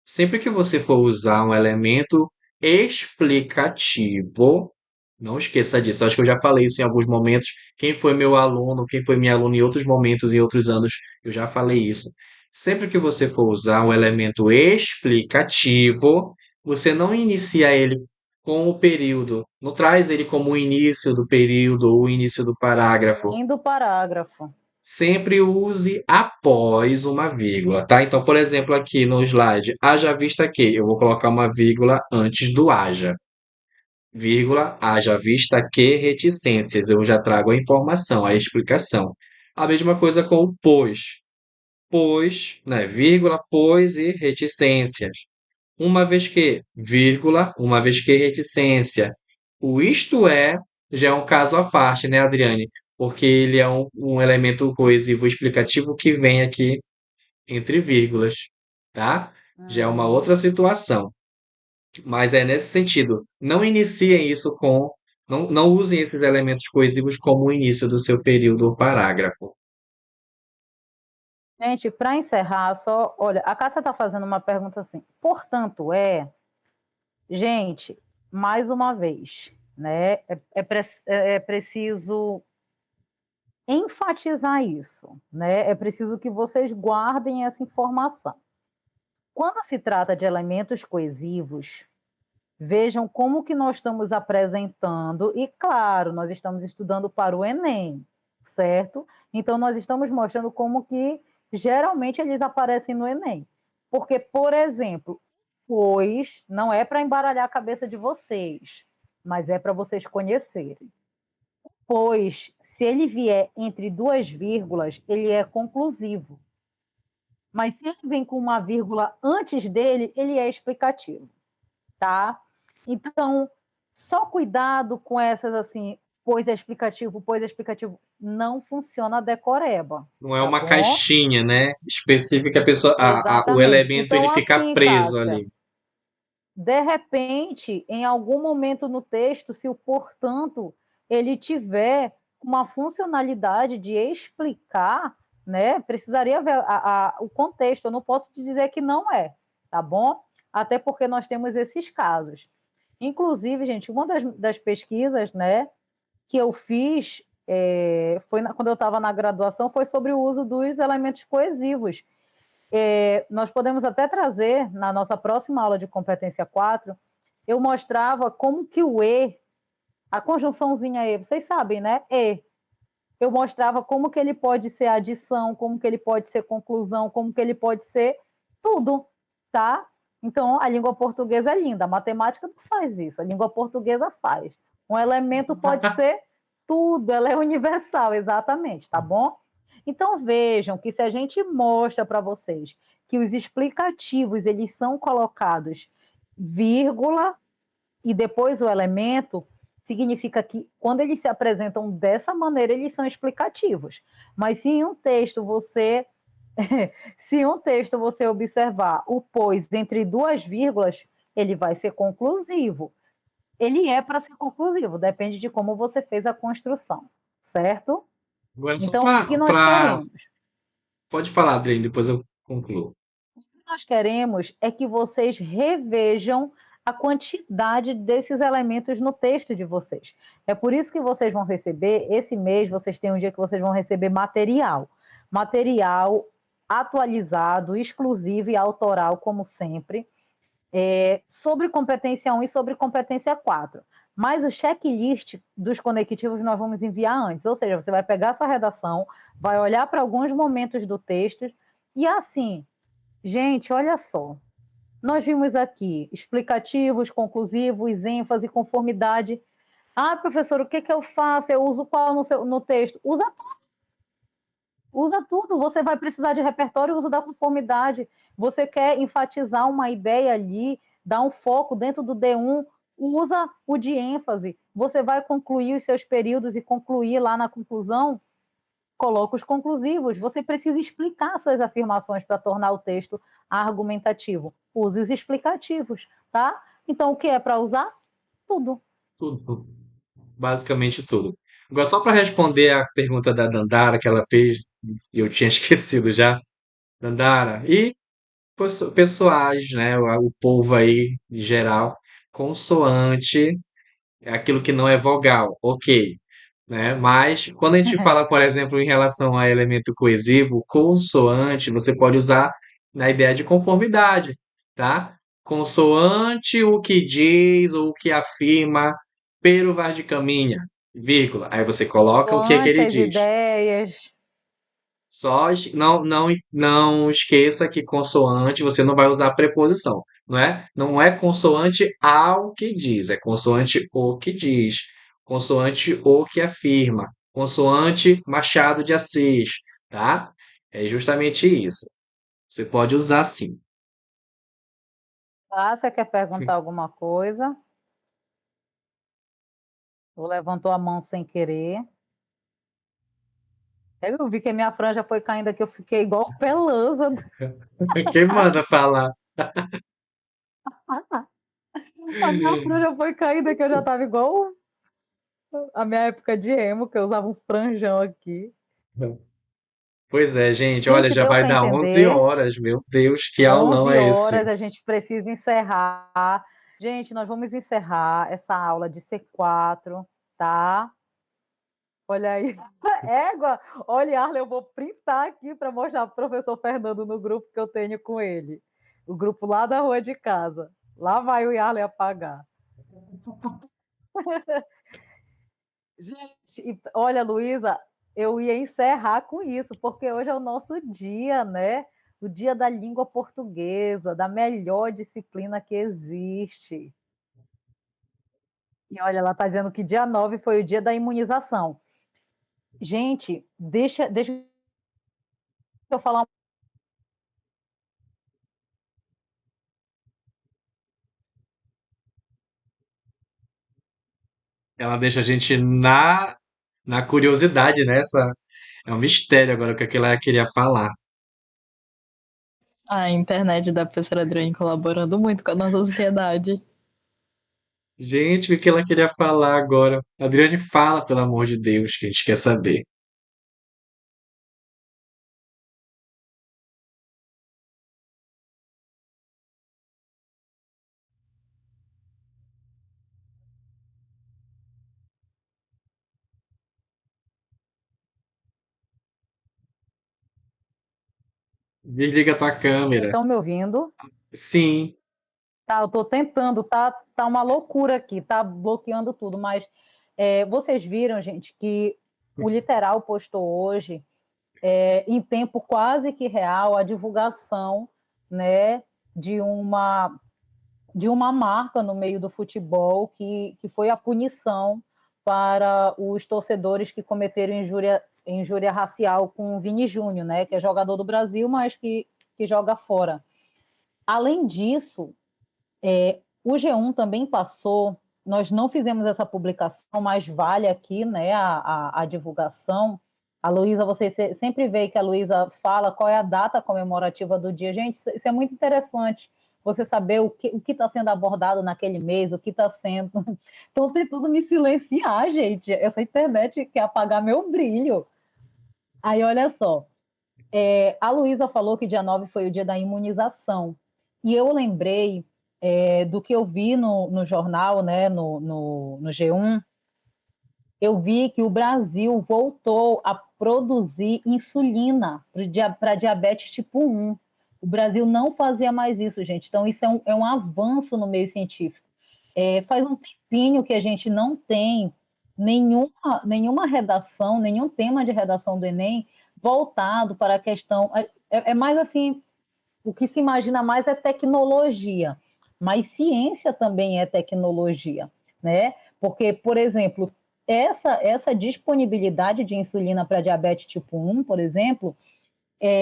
Sempre que você for usar um elemento explicativo, não esqueça disso. Acho que eu já falei isso em alguns momentos. Quem foi meu aluno, quem foi minha aluna em outros momentos, em outros anos, eu já falei isso. Sempre que você for usar um elemento explicativo, você não inicia ele com o período, não traz ele como o início do período ou o início do parágrafo. Nem do parágrafo. Sempre use após uma vírgula, tá? Então, por exemplo, aqui no slide, haja vista que, eu vou colocar uma vírgula antes do haja. Vírgula, haja vista que reticências. Eu já trago a informação, a explicação. A mesma coisa com o pois, né? Vírgula, pois e reticências. Uma vez que, vírgula, uma vez que reticência. O isto é já é um caso à parte, né, Adriane? Porque ele é um elemento coesivo explicativo que vem aqui entre vírgulas, tá? Já é uma outra Uhum. situação. Mas é nesse sentido. Não iniciem isso com. Não usem esses elementos coesivos como o início do seu período ou parágrafo. Gente, para encerrar, só, olha, a Cássia está fazendo uma pergunta assim. Portanto, gente, mais uma vez, né? É preciso enfatizar isso, né? É preciso que vocês guardem essa informação. Quando se trata de elementos coesivos, vejam como que nós estamos apresentando, e claro, nós estamos estudando para o Enem, certo? Então, nós estamos mostrando como que geralmente eles aparecem no Enem. Porque, por exemplo, pois não é para embaralhar a cabeça de vocês, mas é para vocês conhecerem. Pois, se ele vier entre duas vírgulas, ele é conclusivo. Mas se ele vem com uma vírgula antes dele, ele é explicativo, tá? Então, só cuidado com essas assim, pois é explicativo, não funciona a decoreba, Não é tá uma bom? caixinha, né? Específica, a pessoa, o Exatamente. elemento ele Então, fica assim, preso Cássia, ali. de repente, em algum momento no texto, se o portanto ele tiver uma funcionalidade de explicar, né, precisaria ver o contexto. Eu não posso te dizer que não é, tá bom? Até porque nós temos esses casos. Inclusive, gente, uma das pesquisas, né, que eu fiz quando eu estava na graduação foi sobre o uso dos elementos coesivos. Nós podemos até trazer na nossa próxima aula de competência 4, eu mostrava como que o E, a conjunçãozinha E, vocês sabem, né? E. Eu mostrava como que ele pode ser adição, como que ele pode ser conclusão, como que ele pode ser tudo, tá? Então, a língua portuguesa é linda, a matemática não faz isso, a língua portuguesa faz. Um elemento pode ser tudo, ela é universal, exatamente, tá bom? Então, vejam que se a gente mostra para vocês que os explicativos, eles são colocados vírgula e depois o elemento, significa que quando eles se apresentam dessa maneira, eles são explicativos. Mas se em um texto você se em um texto você observar o pois entre duas vírgulas, ele vai ser conclusivo. Ele é para ser conclusivo, depende de como você fez a construção, certo? Agora, só Então, o que nós para. queremos? Pode falar, Adriane, depois eu concluo. Nós queremos é que vocês revejam a quantidade desses elementos no texto de vocês. É por isso que vocês vão receber, esse mês, vocês têm um dia que vocês vão receber material. Material atualizado, exclusivo e autoral, como sempre, sobre competência 1 e sobre competência 4. Mas o checklist dos conectivos nós vamos enviar antes, ou seja, você vai pegar a sua redação, vai olhar para alguns momentos do texto e assim, gente, olha só. Nós vimos aqui explicativos, conclusivos, ênfase, conformidade. Ah, professor, o que, que eu faço? Eu uso qual no texto? Usa tudo. Usa tudo. Você vai precisar de repertório, uso da conformidade. Você quer enfatizar uma ideia ali, dar um foco dentro do D1, usa o de ênfase. Você vai concluir os seus períodos e concluir lá na conclusão, coloca os conclusivos. Você precisa explicar suas afirmações para tornar o texto argumentativo. Use os explicativos, tá? Então, o que é para usar? Tudo. Tudo. Basicamente tudo. Agora, só para responder a pergunta da Dandara que ela fez, eu tinha esquecido já. Dandara, e pessoais, né? O povo aí, em geral, consoante é aquilo que não é vogal. Ok. né? Mas quando a gente fala, por exemplo, em relação a elemento coesivo, consoante, você pode usar na ideia de conformidade, tá? Consoante o que diz ou o que afirma Pero Vaz de Caminha, vírgula. Aí você coloca o que Consoante ele as diz. ideias. Não esqueça que consoante você não vai usar preposição, não é? Não é consoante ao que diz, é consoante o que diz, consoante o que afirma, consoante Machado de Assis, tá? É justamente isso. Você pode usar sim. Tá? Você quer perguntar alguma coisa? Ou levantou a mão sem querer? Eu vi que a minha franja foi caindo aqui, eu fiquei igual pelanza. Quem manda falar? A minha franja foi caindo aqui, eu já estava igual a minha época de emo, que eu usava um franjão aqui. Pois é, gente, olha, Gente, já deu vai para dar 11 entender? horas, meu Deus, que aulão 11 é esse? horas, a gente precisa encerrar. Gente, nós vamos encerrar essa aula de C4, tá? Olha aí. Égua! Olha, Arlen, eu vou printar aqui para mostrar para o professor Fernando no grupo que eu tenho com ele. O grupo lá da rua de casa. Lá vai o Yarley apagar. Gente, olha, Luísa, eu ia encerrar com isso, porque hoje é o nosso dia, né? O dia da língua portuguesa, da melhor disciplina que existe. E olha, ela está dizendo que dia 9 foi o dia da imunização. Gente, deixa eu falar. Ela deixa a gente na curiosidade, né? É um mistério agora o que ela queria falar. A internet da professora Adriane colaborando muito com a nossa sociedade. Gente, o que ela queria falar agora? Adriane, fala, pelo amor de Deus, que a gente quer saber. Desliga tua Vocês câmera. estão me ouvindo? Sim, Tá, eu estou tentando, tá uma loucura aqui, tá bloqueando tudo, mas vocês viram, gente, que o Literal postou hoje, em tempo quase que real, a divulgação, né, de uma, de uma marca no meio do futebol que foi a punição para os torcedores que cometeram injúria racial com o Vini Júnior, né, que é jogador do Brasil, mas que joga fora. Além disso, o G1 também passou, nós não fizemos essa publicação, mas vale aqui, né, a divulgação. A Luísa, você sempre vê que a Luísa fala qual é a data comemorativa do dia. Gente, isso é muito interessante, você saber o que está sendo abordado naquele mês, o que está sendo. Estão tentando me silenciar, gente. Essa internet quer apagar meu brilho. Aí, olha só, a Luísa falou que dia 9 foi o dia da imunização. E eu lembrei do que eu vi no jornal, né, no G1. Eu vi que o Brasil voltou a produzir insulina para diabetes tipo 1. O Brasil não fazia mais isso, gente. Então, isso é um avanço no meio científico. Faz um tempinho que a gente não tem nenhuma redação, nenhum tema de redação do Enem voltado para a questão. É mais assim, o que se imagina mais é tecnologia, mas ciência também é tecnologia, né? Porque, por exemplo, essa disponibilidade de insulina para diabetes tipo 1, por exemplo,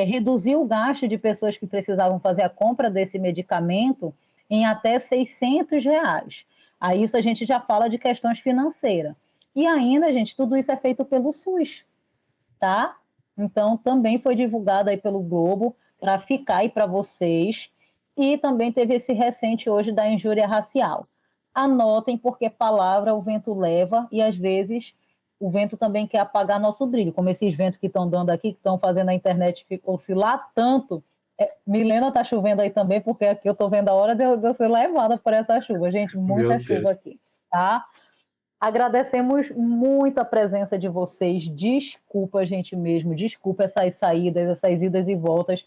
reduziu o gasto de pessoas que precisavam fazer a compra desse medicamento em até R$ 600. Aí isso a gente já fala de questões financeiras. E ainda, gente, tudo isso é feito pelo SUS, tá? Então, também foi divulgado aí pelo Globo para ficar aí para vocês. E também teve esse recente hoje da injúria racial. Anotem, porque palavra o vento leva e às vezes o vento também quer apagar nosso brilho, como esses ventos que estão dando aqui, que estão fazendo a internet oscilar tanto. Milena, está chovendo aí também, porque aqui eu estou vendo a hora de eu ser levada por essa chuva. Gente, meu muita chuva Deus. aqui, tá? Agradecemos muito a presença de vocês. Desculpa, gente mesmo. Desculpa essas saídas, essas idas e voltas.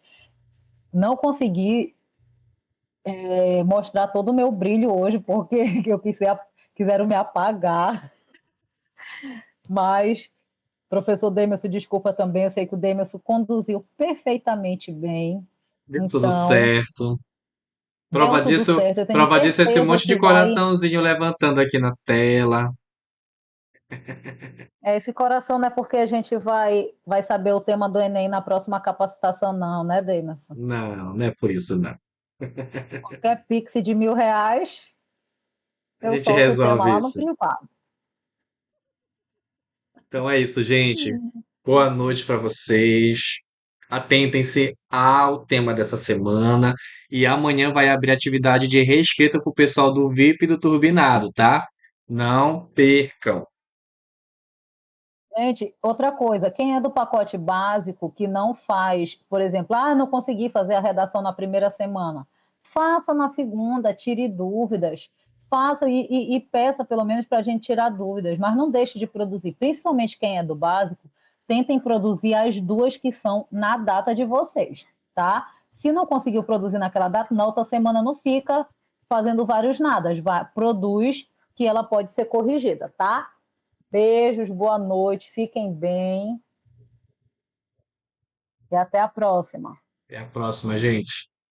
Não consegui mostrar todo o meu brilho hoje, porque quiseram me apagar. Mas, professor Demerson, desculpa também. Eu sei que o Demerson conduziu perfeitamente bem. Deu tudo Então, certo. deu tudo certo. Eu tenho Prova disso é esse certeza monte de que vai. coraçãozinho levantando aqui na tela. Esse coração não é porque a gente vai saber o tema do Enem na próxima capacitação, não, né, Demerson? Não, não é por isso não. Qualquer Pix de R$ 1.000, A eu gente solto o tema resolve lá no isso. privado. Então é isso, gente. Boa noite para vocês. Atentem-se ao tema dessa semana. E amanhã vai abrir atividade de reescrita para o pessoal do VIP e do Turbinado, tá? Não percam. Gente, outra coisa, quem é do pacote básico que não faz, por exemplo, não consegui fazer a redação na primeira semana, faça na segunda, tire dúvidas, faça e peça pelo menos para a gente tirar dúvidas, mas não deixe de produzir, principalmente quem é do básico, tentem produzir as duas que são na data de vocês, tá? Se não conseguiu produzir naquela data, na outra semana não fica fazendo vários nadas, produz que ela pode ser corrigida, tá? Beijos, boa noite, fiquem bem e até a próxima. Até a próxima, gente.